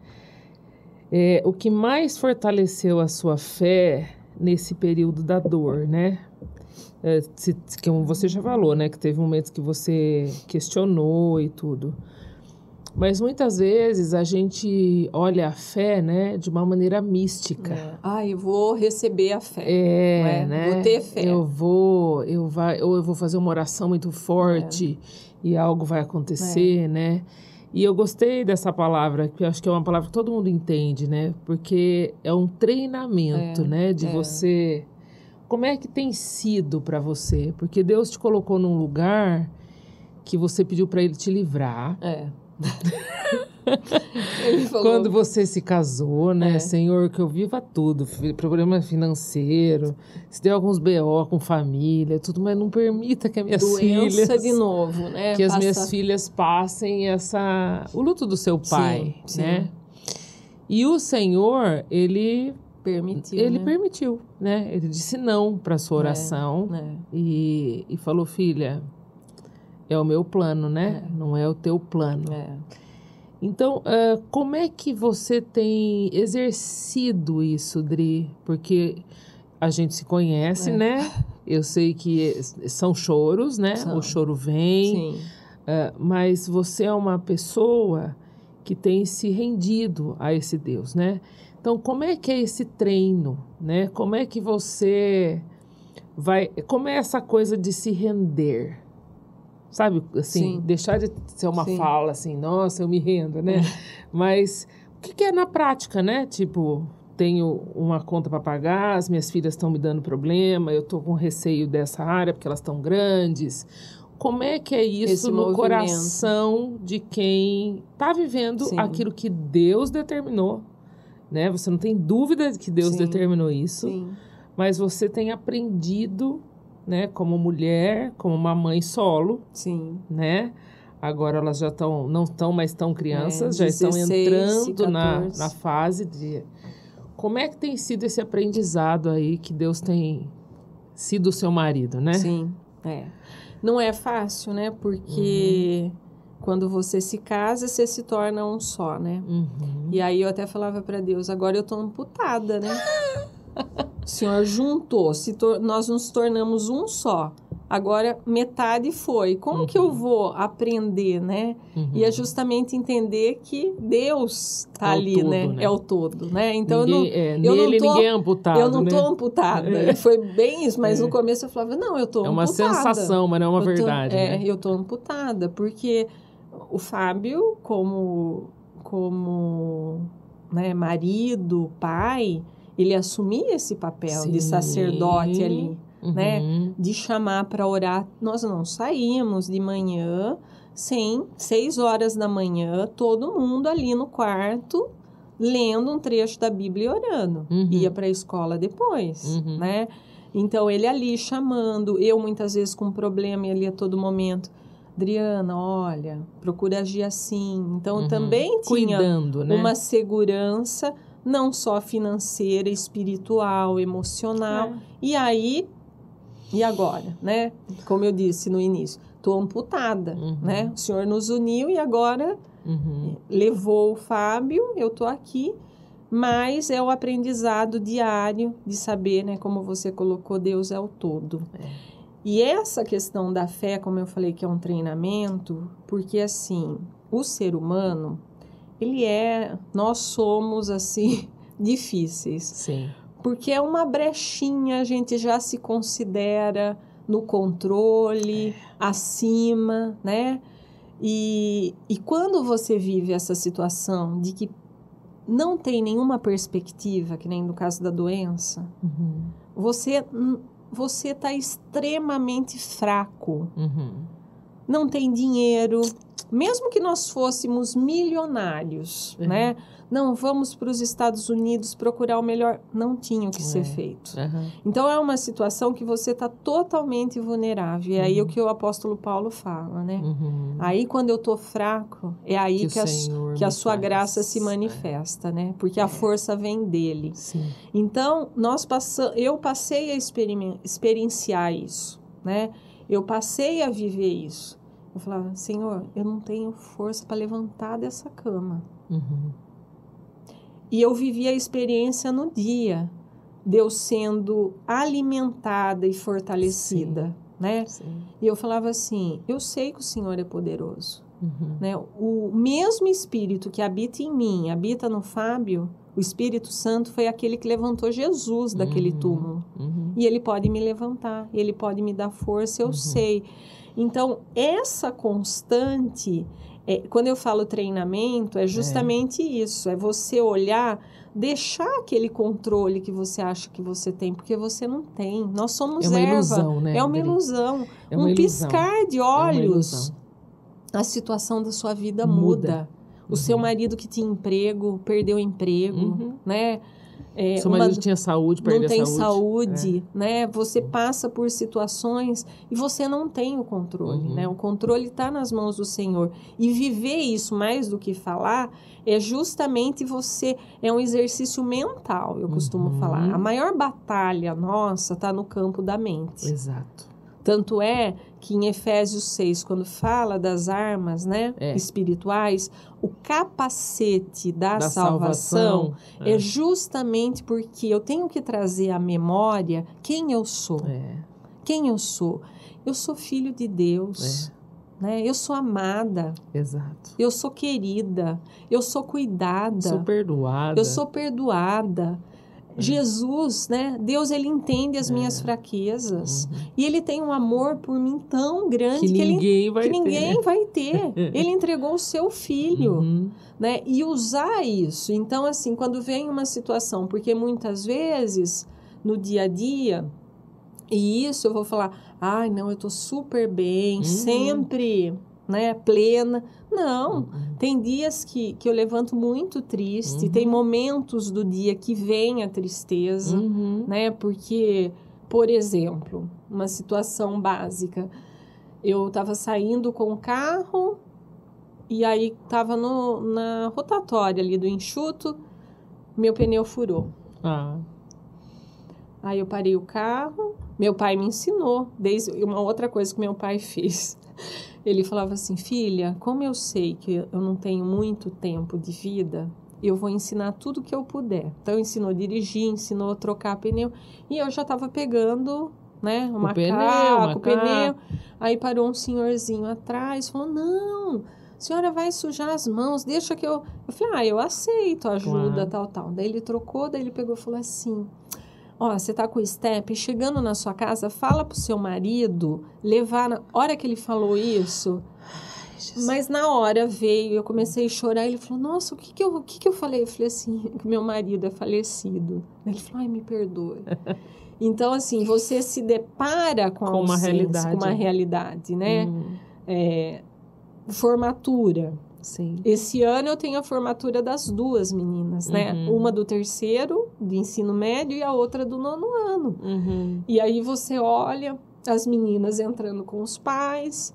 O que mais fortaleceu a sua fé nesse período da dor, né? como você já falou, né? Que teve momentos que você questionou e tudo. Mas muitas vezes a gente olha a fé, né, de uma maneira mística. Eu vou receber a fé. Né? Vou ter fé. Eu vou fazer uma oração muito forte e algo vai acontecer, né? E eu gostei dessa palavra, que eu acho que é uma palavra que todo mundo entende, né? Porque é um treinamento, né? De você... Como é que tem sido para você? Porque Deus te colocou num lugar que você pediu para Ele te livrar. Ele falou... Quando você se casou, né? Senhor, que eu viva tudo. Problema financeiro, se deu alguns BO com família, tudo, mas não permita que as minhas filhas... Doença de novo, né? Que as minhas filhas passem o luto do seu pai, né? E o Senhor, Ele permitiu, né? Ele disse não para sua oração e falou, filha... É o meu plano, né? Não é o teu plano. Então, como é que você tem exercido isso, Dri? Porque a gente se conhece, né? Eu sei que são choros, né? O choro vem. Mas você é uma pessoa que tem se rendido a esse Deus, né? Então, como é que é esse treino, né? Como é que você vai... Como é essa coisa de se render? Sabe, assim, deixar de ser uma fala assim, nossa, eu me rendo, né? Mas o que é na prática, né? Tipo, tenho uma conta para pagar, as minhas filhas estão me dando problema, eu tô com receio dessa área porque elas estão grandes. Como é que é isso no coração de quem está vivendo aquilo que Deus determinou, né? Você não tem dúvida de que Deus determinou isso, mas você tem aprendido... Né, como mulher, como uma mãe solo, né? Agora elas já não estão mais tão crianças, já estão entrando na fase de... Como é que tem sido esse aprendizado aí que Deus tem sido o seu marido, né? Não é fácil, né? Porque quando você se casa, você se torna um só, né? E aí eu até falava para Deus, agora eu tô amputada, né? O Senhor juntou, nós nos tornamos um só. Agora, metade foi. Como que eu vou aprender, né? E é justamente entender que Deus está ali, todo, né? É o todo, né? Então, ninguém é amputado, eu não tô amputada. Foi bem isso, mas no começo eu falava, não, eu tô amputada. É uma sensação, mas não é uma verdade, né? Eu tô amputada, porque o Fábio, como né, marido, pai... Ele assumia esse papel de sacerdote ali, né? De chamar para orar. Nós não saímos de manhã, 6 horas da manhã, todo mundo ali no quarto, lendo um trecho da Bíblia e orando. Ia para a escola depois, né? Então, ele ali chamando, eu muitas vezes com problema e ali a todo momento... Adriana, olha, procura agir assim. Então, também tinha cuidando, né? Uma segurança... não só financeira, espiritual, emocional. E aí, e agora, né? Como eu disse no início, estou amputada, né? O Senhor nos uniu e agora levou o Fábio, eu estou aqui, mas é o aprendizado diário de saber, né? Como você colocou, Deus é o todo. E essa questão da fé, como eu falei, que é um treinamento, porque assim, o ser humano... nós somos, assim, difíceis. Sim. Porque é uma brechinha, a gente já se considera no controle, acima, né? E quando você vive essa situação de que não tem nenhuma perspectiva, que nem no caso da doença, você está extremamente fraco. Não tem dinheiro... Mesmo que nós fôssemos milionários, né? Não, vamos para os Estados Unidos procurar o melhor. Não tinha o que ser feito. Então, é uma situação que você está totalmente vulnerável. E aí, o que o apóstolo Paulo fala, né? Aí, quando eu estou fraco, é aí que a sua graça se manifesta, né? Porque a força vem dele. Então, eu passei a experienciar isso, né? Eu passei a viver isso. Eu falava, Senhor, eu não tenho força para levantar dessa cama. E eu vivi a experiência no dia. Deus sendo alimentada e fortalecida, né? Sim. E eu falava assim, eu sei que o Senhor é poderoso, né? O mesmo Espírito que habita em mim, habita no Fábio, o Espírito Santo foi aquele que levantou Jesus daquele túmulo. E ele pode me levantar, ele pode me dar força, eu sei. Então, essa constante, quando eu falo treinamento, é justamente isso, é você olhar, deixar aquele controle que você acha que você tem, porque você não tem. Nós somos erva. É uma ilusão, né? É uma ilusão. É uma piscar de olhos, É a situação da sua vida muda. O seu marido que tinha emprego, perdeu o emprego, né? Seu marido tinha saúde, perdeu a saúde. Não tem saúde, né? Você passa por situações e você não tem o controle, né? O controle está nas mãos do Senhor. E viver isso, mais do que falar, é justamente é um exercício mental, eu costumo falar. A maior batalha nossa está no campo da mente. Exato. Tanto é que em Efésios 6, quando fala das armas, né, espirituais, o capacete da salvação é justamente porque eu tenho que trazer à memória quem eu sou. Quem eu sou? Eu sou filho de Deus. Né? Eu sou amada. Exato. Eu sou querida. Eu sou cuidada. Sou perdoada. Eu sou perdoada. Jesus, né? Deus, ele entende as minhas fraquezas. E ele tem um amor por mim tão grande que ninguém vai ter. Ele entregou o seu filho, né? E usar isso. Então, assim, quando vem uma situação, porque muitas vezes, no dia a dia, e isso eu vou falar, ai, não, eu tô super bem, sempre, né, plena. Não, tem dias que eu levanto muito triste, tem momentos do dia que vem a tristeza, né, porque, por exemplo, uma situação básica, eu estava saindo com o carro e aí estava na rotatória ali do enxuto, meu pneu furou. Aí eu parei o carro, meu pai me ensinou, desde uma outra coisa que meu pai fez. Ele falava assim, filha, como eu sei que eu não tenho muito tempo de vida, eu vou ensinar tudo que eu puder. Então, ensinou a dirigir, ensinou a trocar pneu. E eu já estava pegando, né, o pneu. Aí parou um senhorzinho atrás, falou, não, a senhora vai sujar as mãos, deixa que eu... Eu falei, eu aceito a ajuda, tal. Daí ele trocou, daí ele pegou e falou assim... Ó, você tá com o step, chegando na sua casa, fala pro seu marido levar... Na hora que ele falou isso, mas na hora veio, eu comecei a chorar, ele falou, nossa, o que eu falei? Eu falei assim, que meu marido é falecido. Ele falou, ai, me perdoe. Então, assim, você se depara com uma realidade, né? Formatura. Sim. Esse ano eu tenho a formatura das duas meninas, né? Uma do terceiro, do ensino médio, e a outra do 9º ano. E aí você olha as meninas entrando com os pais.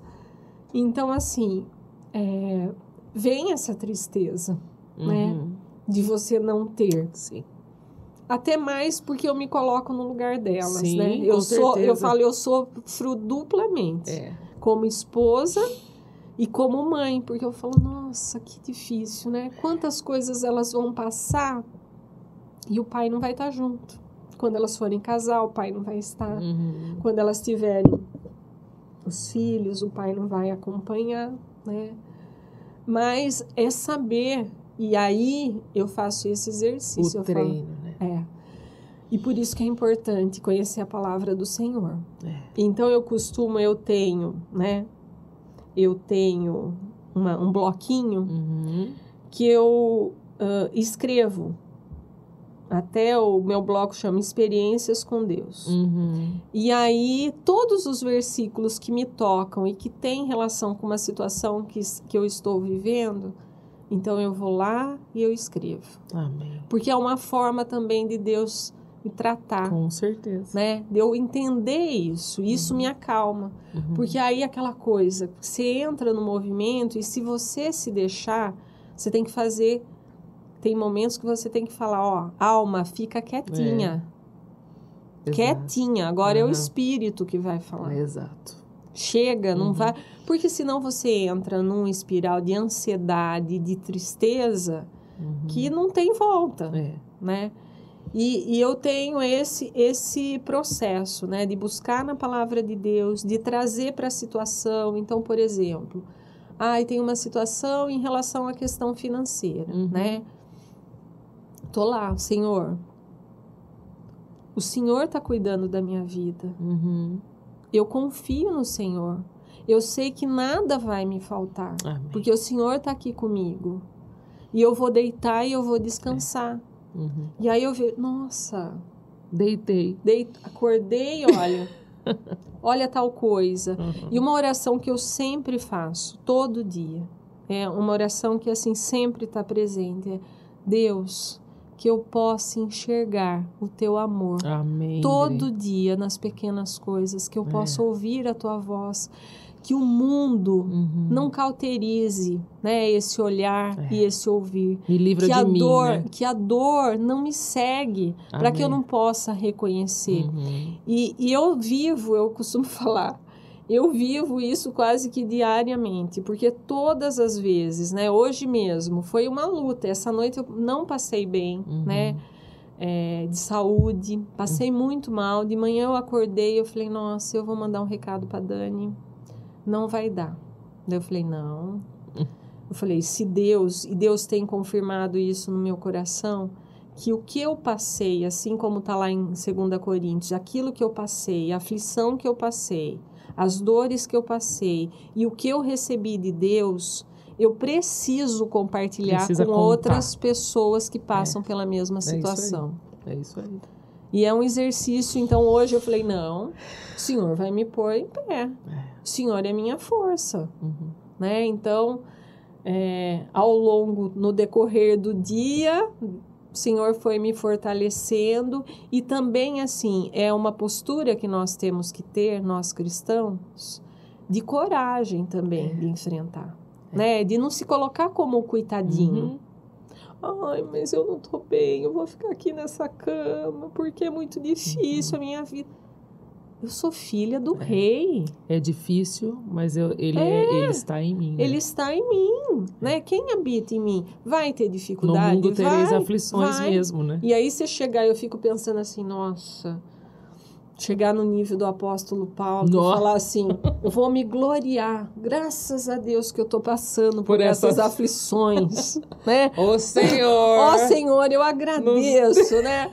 Então, assim, vem essa tristeza, né? De você não ter. Sim. Até mais porque eu me coloco no lugar delas, sim, né? Eu sofro duplamente. Como esposa... E como mãe, porque eu falo, nossa, que difícil, né? Quantas coisas elas vão passar e o pai não vai estar junto. Quando elas forem casar, o pai não vai estar. Quando elas tiverem os filhos, o pai não vai acompanhar, né? Mas é saber, e aí eu faço esse exercício. O treino, né? E por isso que é importante conhecer a palavra do Senhor. Então eu tenho, né? Eu tenho um bloquinho que eu escrevo. Até o meu bloco chama Experiências com Deus. E aí, todos os versículos que me tocam e que têm relação com uma situação que eu estou vivendo, então eu vou lá e eu escrevo. Amém. Porque é uma forma também de Deus me tratar. Com certeza. Né? De eu entender isso. Isso me acalma. Porque aí aquela coisa, você entra no movimento e se você se deixar, você tem que fazer... Tem momentos que você tem que falar, ó, alma, fica quietinha. Quietinha. Agora é o espírito que vai falar. Exato. Chega, não vai... Porque senão você entra num espiral de ansiedade, de tristeza, que não tem volta, né? E eu tenho esse processo, né, de buscar na palavra de Deus, de trazer para a situação. Então, por exemplo, tem uma situação em relação à questão financeira, né? Tô lá, Senhor, o Senhor está cuidando da minha vida. Eu confio no Senhor. Eu sei que nada vai me faltar. Amém. Porque o Senhor está aqui comigo. E eu vou deitar e eu vou descansar. E aí eu vejo, nossa... Acordei, olha tal coisa. E uma oração que eu sempre faço, todo dia. É uma oração que assim sempre está presente. É, Deus, que eu possa enxergar o teu amor. Amém, todo dia nas pequenas coisas, que eu possa ouvir a tua voz, que o mundo não cauterize, né, esse olhar e esse ouvir. Me livra de mim, né? Que a dor não me segue, para que eu não possa reconhecer. E eu costumo falar, eu vivo isso quase que diariamente, porque todas as vezes, né, hoje mesmo, foi uma luta. Essa noite eu não passei bem, né, de saúde, passei muito mal. De manhã eu acordei, eu falei, nossa, eu vou mandar um recado para Dani, não vai dar. Daí eu falei, não. Eu falei, se Deus, e Deus tem confirmado isso no meu coração, que o que eu passei, assim como está lá em 2 Coríntios, aquilo que eu passei, a aflição que eu passei, as dores que eu passei e o que eu recebi de Deus, eu preciso compartilhar com outras pessoas que passam pela mesma situação. É isso aí. E é um exercício, então hoje eu falei, não, o Senhor vai me pôr em pé. O Senhor é minha força. Né? Então, no decorrer do dia, o Senhor foi me fortalecendo. E também, assim, é uma postura que nós temos que ter, nós cristãos, de coragem também de enfrentar. Né? De não se colocar como coitadinho. Ai, mas eu não tô bem, eu vou ficar aqui nessa cama, porque é muito difícil a minha vida. Eu sou filha do rei. É difícil, mas ele está em mim. Né? Ele está em mim, né? Quem habita em mim vai ter dificuldade. No mundo tereis aflições mesmo, né? E aí você chegar, eu fico pensando assim, nossa... Chegar no nível do apóstolo Paulo e falar assim, eu vou me gloriar, graças a Deus que eu estou passando por essas aflições, né? Ô Senhor! Ó Senhor, eu agradeço, né?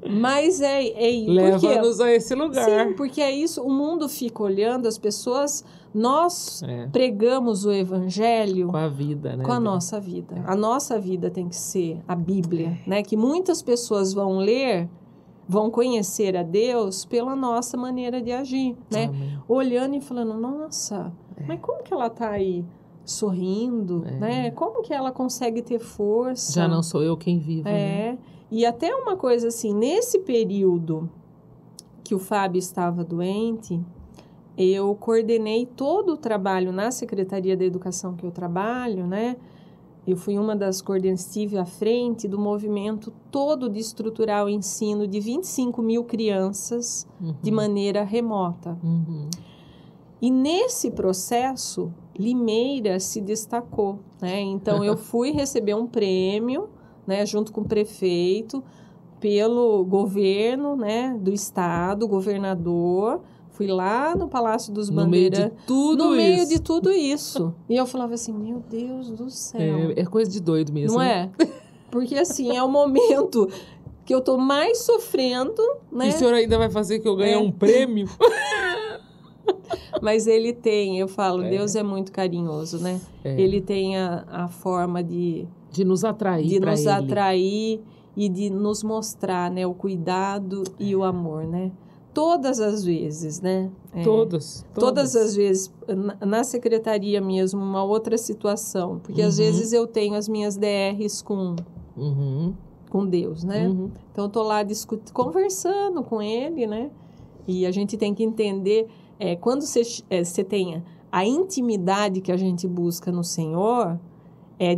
Mas leva-nos a esse lugar. Sim, porque é isso, o mundo fica olhando, as pessoas, nós pregamos o evangelho com a vida, né? Com a nossa vida. A nossa vida tem que ser a Bíblia, né? Que muitas pessoas vão ler, vão conhecer a Deus pela nossa maneira de agir, né? Amém. Olhando e falando, nossa, mas como que ela tá aí sorrindo, né? Como que ela consegue ter força? Já não sou eu quem vivo, né? E até uma coisa assim, nesse período que o Fábio estava doente, eu coordenei todo o trabalho na Secretaria da Educação que eu trabalho, né? Eu fui uma das coordenadoras, estive à frente do movimento todo de estruturar o ensino de 25 mil crianças de maneira remota. E nesse processo, Limeira se destacou, né? Então, eu fui receber um prêmio, né, junto com o prefeito, pelo governo, né, do estado, governador. Fui lá no Palácio dos Bandeiras. No meio de tudo isso. E eu falava assim, meu Deus do céu. É coisa de doido mesmo. Não é? Porque assim, é o momento que eu tô mais sofrendo, né? E o senhor ainda vai fazer que eu ganhe um prêmio? Mas ele tem, eu falo, Deus é muito carinhoso, né? Ele tem a forma de nos atrair. De nos atrair e de nos mostrar, né, o cuidado e o amor, né? Todas as vezes, né? Todas as vezes, na secretaria mesmo, uma outra situação. Porque às vezes eu tenho as minhas DRs com Deus, né? Então eu tô lá conversando com ele, né? E a gente tem que entender, quando você tem a intimidade que a gente busca no Senhor,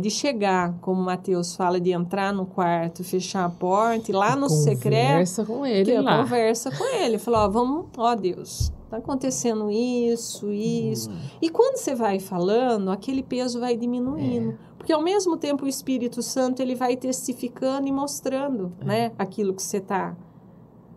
de chegar, como Mateus fala, de entrar no quarto, fechar a porta, e lá no secreto... Conversa com ele lá. Conversa com ele. Fala, Deus, tá acontecendo isso. E quando você vai falando, aquele peso vai diminuindo. Porque ao mesmo tempo o Espírito Santo, ele vai testificando e mostrando, né? Aquilo que você está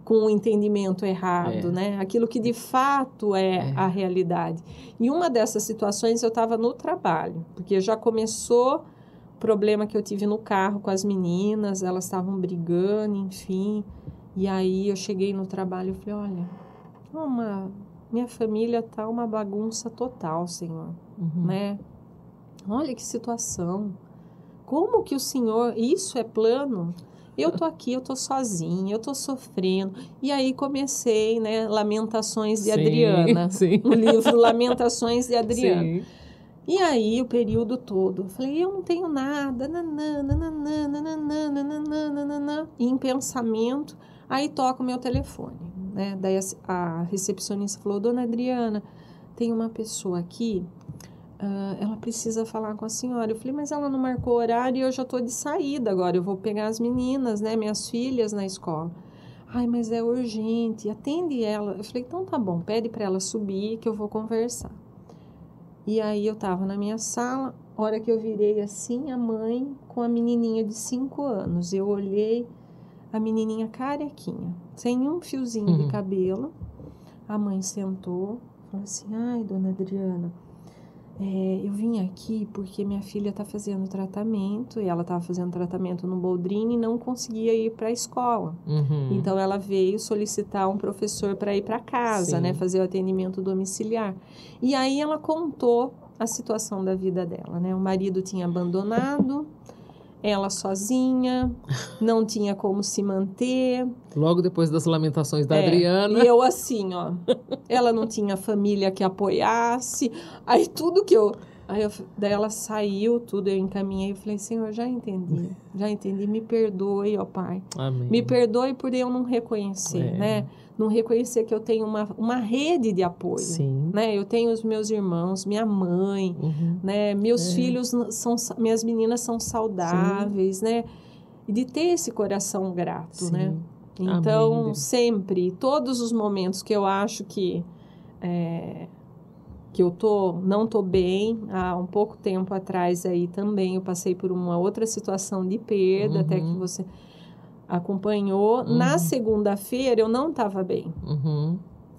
com o entendimento errado, né? Aquilo que de fato é a realidade. E uma dessas situações eu estava no trabalho, porque já começou o problema que eu tive no carro com as meninas, elas estavam brigando, enfim. E aí eu cheguei no trabalho e falei, olha, minha família tá uma bagunça total, Senhor, né? Olha que situação. Como que o Senhor, isso é plano? Eu tô aqui, eu tô sozinha, eu tô sofrendo. E aí comecei, né, Lamentações de Adriana. Sim. O livro Lamentações de Adriana. Sim. E aí, o período todo, eu falei, eu não tenho nada, e em pensamento, aí toca o meu telefone, né? Daí a recepcionista falou, Dona Adriana, tem uma pessoa aqui, ela precisa falar com a senhora. Eu falei, mas ela não marcou horário e eu já estou de saída agora, eu vou pegar as meninas, né, minhas filhas na escola. Ai, mas é urgente, atende ela. Eu falei, então tá bom, pede para ela subir que eu vou conversar. E aí eu estava na minha sala, hora que eu virei assim, a mãe com a menininha de 5 anos. Eu olhei a menininha carequinha, sem um fiozinho de cabelo. A mãe sentou, falou assim, ai, Dona Adriana, eu vim aqui porque minha filha está fazendo tratamento, e ela estava fazendo tratamento no Boldrini e não conseguia ir para a escola. Então, ela veio solicitar um professor para ir para casa, né, fazer o atendimento domiciliar. E aí ela contou a situação da vida dela, né? O marido tinha abandonado, ela sozinha, não tinha como se manter. Logo depois das lamentações da Adriana. E eu assim, ela não tinha família que apoiasse. Aí tudo que daí ela saiu, tudo, eu encaminhei. Eu falei, Senhor, já entendi, me perdoe, ó Pai. Amém. Me perdoe por eu não reconhecer, né? Não reconhecer que eu tenho uma rede de apoio, né? Eu tenho os meus irmãos, minha mãe, né? Meus filhos, minhas meninas são saudáveis, né? E de ter esse coração grato, né? Então, Amém. sempre, todos os momentos que eu acho que eu não tô bem, há um pouco tempo atrás aí também eu passei por uma outra situação de perda, até que você acompanhou. Na segunda-feira eu não estava bem.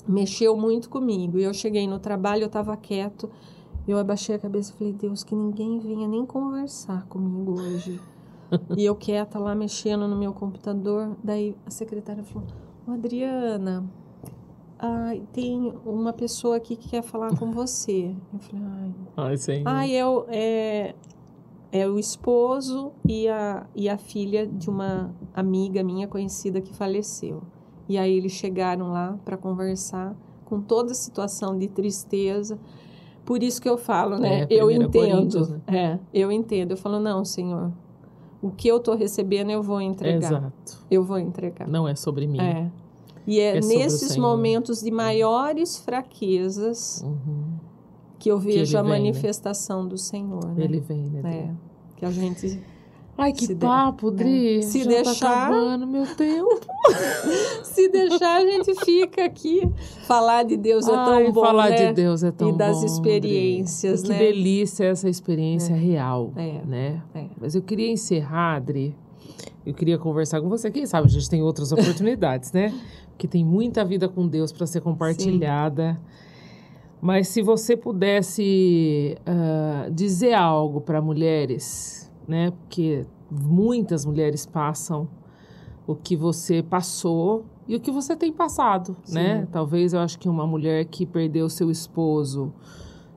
Mexeu muito comigo. E eu cheguei no trabalho, eu estava quieto, eu abaixei a cabeça e falei, Deus, que ninguém venha nem conversar comigo hoje. E eu quieta lá, mexendo no meu computador. Daí a secretária falou, Adriana, tem uma pessoa aqui que quer falar com você. Eu falei, é o esposo e a filha de uma amiga minha conhecida que faleceu. E aí eles chegaram lá para conversar com toda a situação de tristeza. Por isso que eu falo, né? Eu entendo. Né? Eu entendo. Eu falo, não, Senhor, o que eu estou recebendo eu vou entregar. Exato. Eu vou entregar. Não é sobre mim. E nesses momentos de maiores fraquezas que eu vejo a manifestação do Senhor. Né? Ele vem, né? Que a gente... Ai, que papo, Dri. Se já deixar... tá acabando meu tempo. Se deixar, a gente fica aqui. Falar de Deus é tão bom, falar né? de Deus é tão bom, E das experiências, Dri. né? Que delícia essa experiência real, né? É. Mas eu queria encerrar, Dri. Eu queria conversar com você. Quem sabe a gente tem outras oportunidades, né? Porque tem muita vida com Deus para ser compartilhada. Mas se você pudesse dizer algo para mulheres, né? Porque muitas mulheres passam o que você passou e o que você tem passado, né? Talvez eu acho que uma mulher que perdeu seu esposo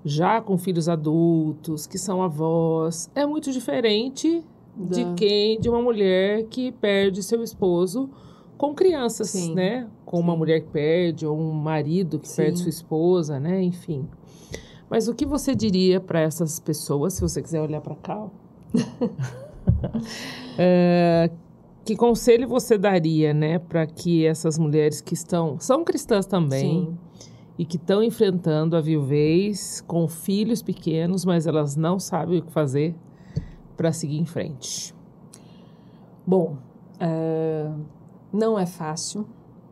já com filhos adultos, que são avós, é muito diferente de uma mulher que perde seu esposo com crianças, né? Com uma mulher que perde, ou um marido que perde sua esposa, né? Enfim. Mas o que você diria para essas pessoas, se você quiser olhar para cá? Que conselho você daria, né? Para que essas mulheres que são cristãs também e que estão enfrentando a viuvez com filhos pequenos, mas elas não sabem o que fazer para seguir em frente? Bom, não é fácil,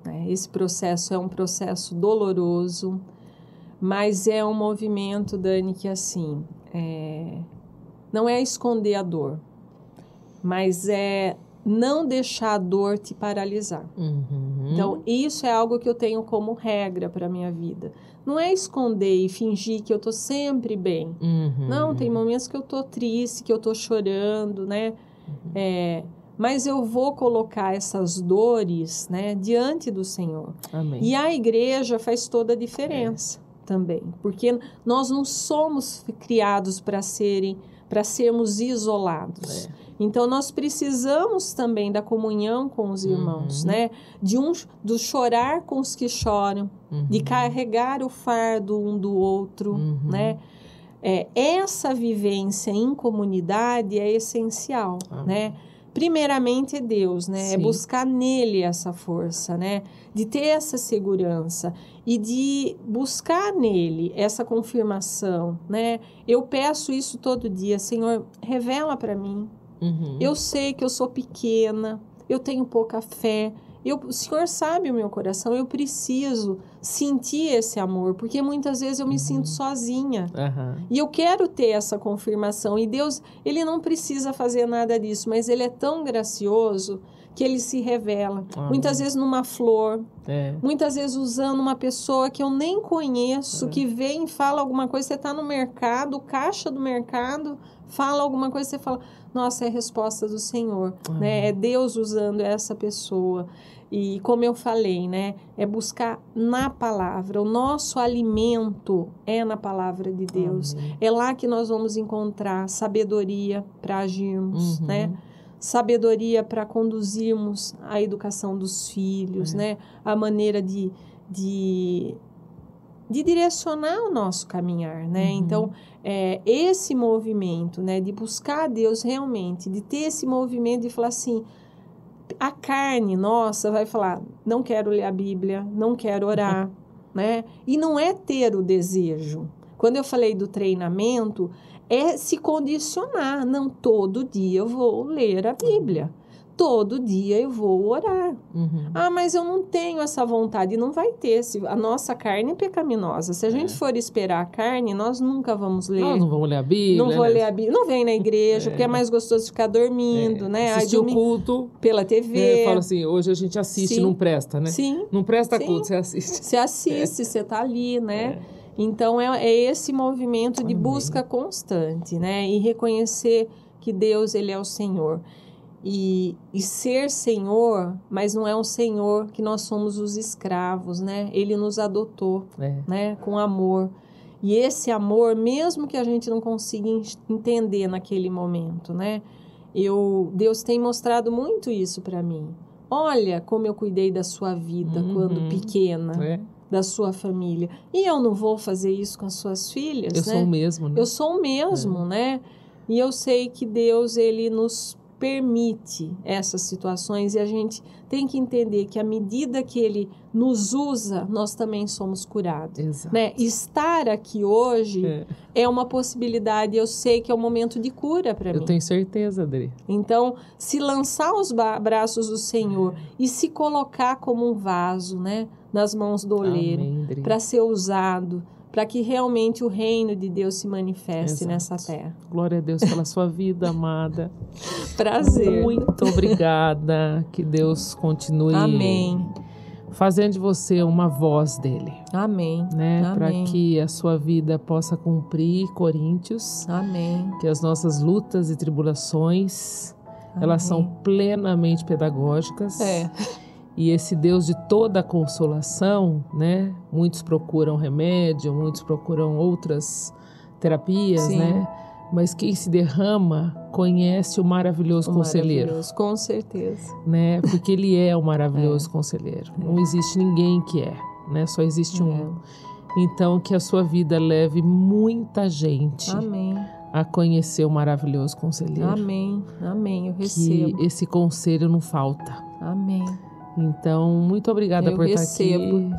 né? Esse processo é um processo doloroso, mas é um movimento, Dani, que assim, não é esconder a dor, mas é não deixar a dor te paralisar. Então, isso é algo que eu tenho como regra para a minha vida. Não é esconder e fingir que eu tô sempre bem. Não, tem momentos que eu tô triste, que eu tô chorando, né? Mas eu vou colocar essas dores, né, diante do Senhor. Amém. E a igreja faz toda a diferença também. Porque nós não somos criados para sermos isolados. Então, nós precisamos também da comunhão com os irmãos, né? Do chorar com os que choram, de carregar o fardo um do outro, né? Essa vivência em comunidade é essencial, né? Primeiramente é Deus, né? Sim. É buscar nele essa força, né? De ter essa segurança e de buscar nele essa confirmação, né? Eu peço isso todo dia, Senhor, revela para mim. Eu sei que eu sou pequena, eu tenho pouca fé. O Senhor sabe o meu coração, eu preciso sentir esse amor, porque muitas vezes eu me sinto sozinha. E eu quero ter essa confirmação. E Deus, Ele não precisa fazer nada disso, mas Ele é tão gracioso que Ele se revela. Muitas vezes numa flor, muitas vezes usando uma pessoa que eu nem conheço, que vem e fala alguma coisa, você está no mercado, o caixa do mercado fala alguma coisa, você fala, nossa, é a resposta do Senhor, né? É Deus usando essa pessoa. E como eu falei, né? É buscar na palavra. O nosso alimento é na palavra de Deus. É lá que nós vamos encontrar sabedoria para agirmos, né? Sabedoria para conduzirmos a educação dos filhos, né? A maneira de direcionar o nosso caminhar, né? Então, esse movimento, né? De buscar a Deus realmente, de ter esse movimento de falar assim, a carne nossa vai falar, não quero ler a Bíblia, não quero orar, né? E não é ter o desejo. Quando eu falei do treinamento, é se condicionar. Não, todo dia eu vou ler a Bíblia. Todo dia eu vou orar. Ah, mas eu não tenho essa vontade. Não vai ter. A nossa carne é pecaminosa. Se a gente for esperar a carne, nós nunca vamos ler. Nós não vamos ler a Bíblia. Não vou ler a Bíblia. Não vem na igreja, porque é mais gostoso ficar dormindo, né? Assistir o culto. Pela TV. Fala assim, hoje a gente assiste, não presta, né? Sim. Não presta culto, você assiste. Você assiste, você tá ali, né? Então, é esse movimento de busca constante, né? E reconhecer que Deus, Ele é o Senhor. E ser Senhor, mas não é um Senhor que nós somos os escravos, né? Ele nos adotou, né? Com amor. E esse amor, mesmo que a gente não consiga entender naquele momento, né? Deus tem mostrado muito isso para mim. Olha como eu cuidei da sua vida quando pequena, da sua família. E eu não vou fazer isso com as suas filhas, né? Sou o mesmo, né? Eu sou o mesmo, né? E eu sei que Deus, Ele nos permite essas situações e a gente tem que entender que à medida que Ele nos usa, nós também somos curados. Exato. Né? Estar aqui hoje é uma possibilidade, eu sei que é um momento de cura para mim. Eu tenho certeza, Adri. Então, se lançar os braços do Senhor e se colocar como um vaso, né, nas mãos do oleiro, para ser usado, para que realmente o reino de Deus se manifeste nessa terra. Glória a Deus pela sua vida, amada. Prazer. Muito obrigada. Que Deus continue fazendo de você uma voz dele. Amém. Né? Para que a sua vida possa cumprir Coríntios. Amém. Que as nossas lutas e tribulações, elas são plenamente pedagógicas. E esse Deus de toda a consolação, né? Muitos procuram remédio, muitos procuram outras terapias, né? Mas quem se derrama conhece o maravilhoso conselheiro. Maravilhoso, com certeza. Né? Porque Ele é o maravilhoso conselheiro. Não existe ninguém que né? Só existe um. Então, que a sua vida leve muita gente a conhecer o maravilhoso conselheiro. Amém. Amém. Eu recebo. Que esse conselho não falta. Amém. Então, muito obrigada por estar aqui.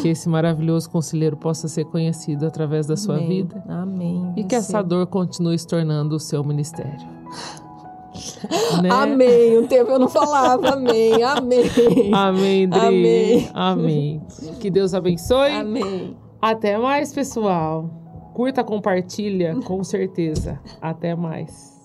Que esse maravilhoso conselheiro possa ser conhecido através da sua vida. Amém. E que essa dor continue se tornando o seu ministério. Né? Amém. Um tempo eu não falava. Amém. Amém. Amém, Dri. Amém. Amém. Que Deus abençoe. Amém. Até mais, pessoal. Curta, compartilha, com certeza. Até mais.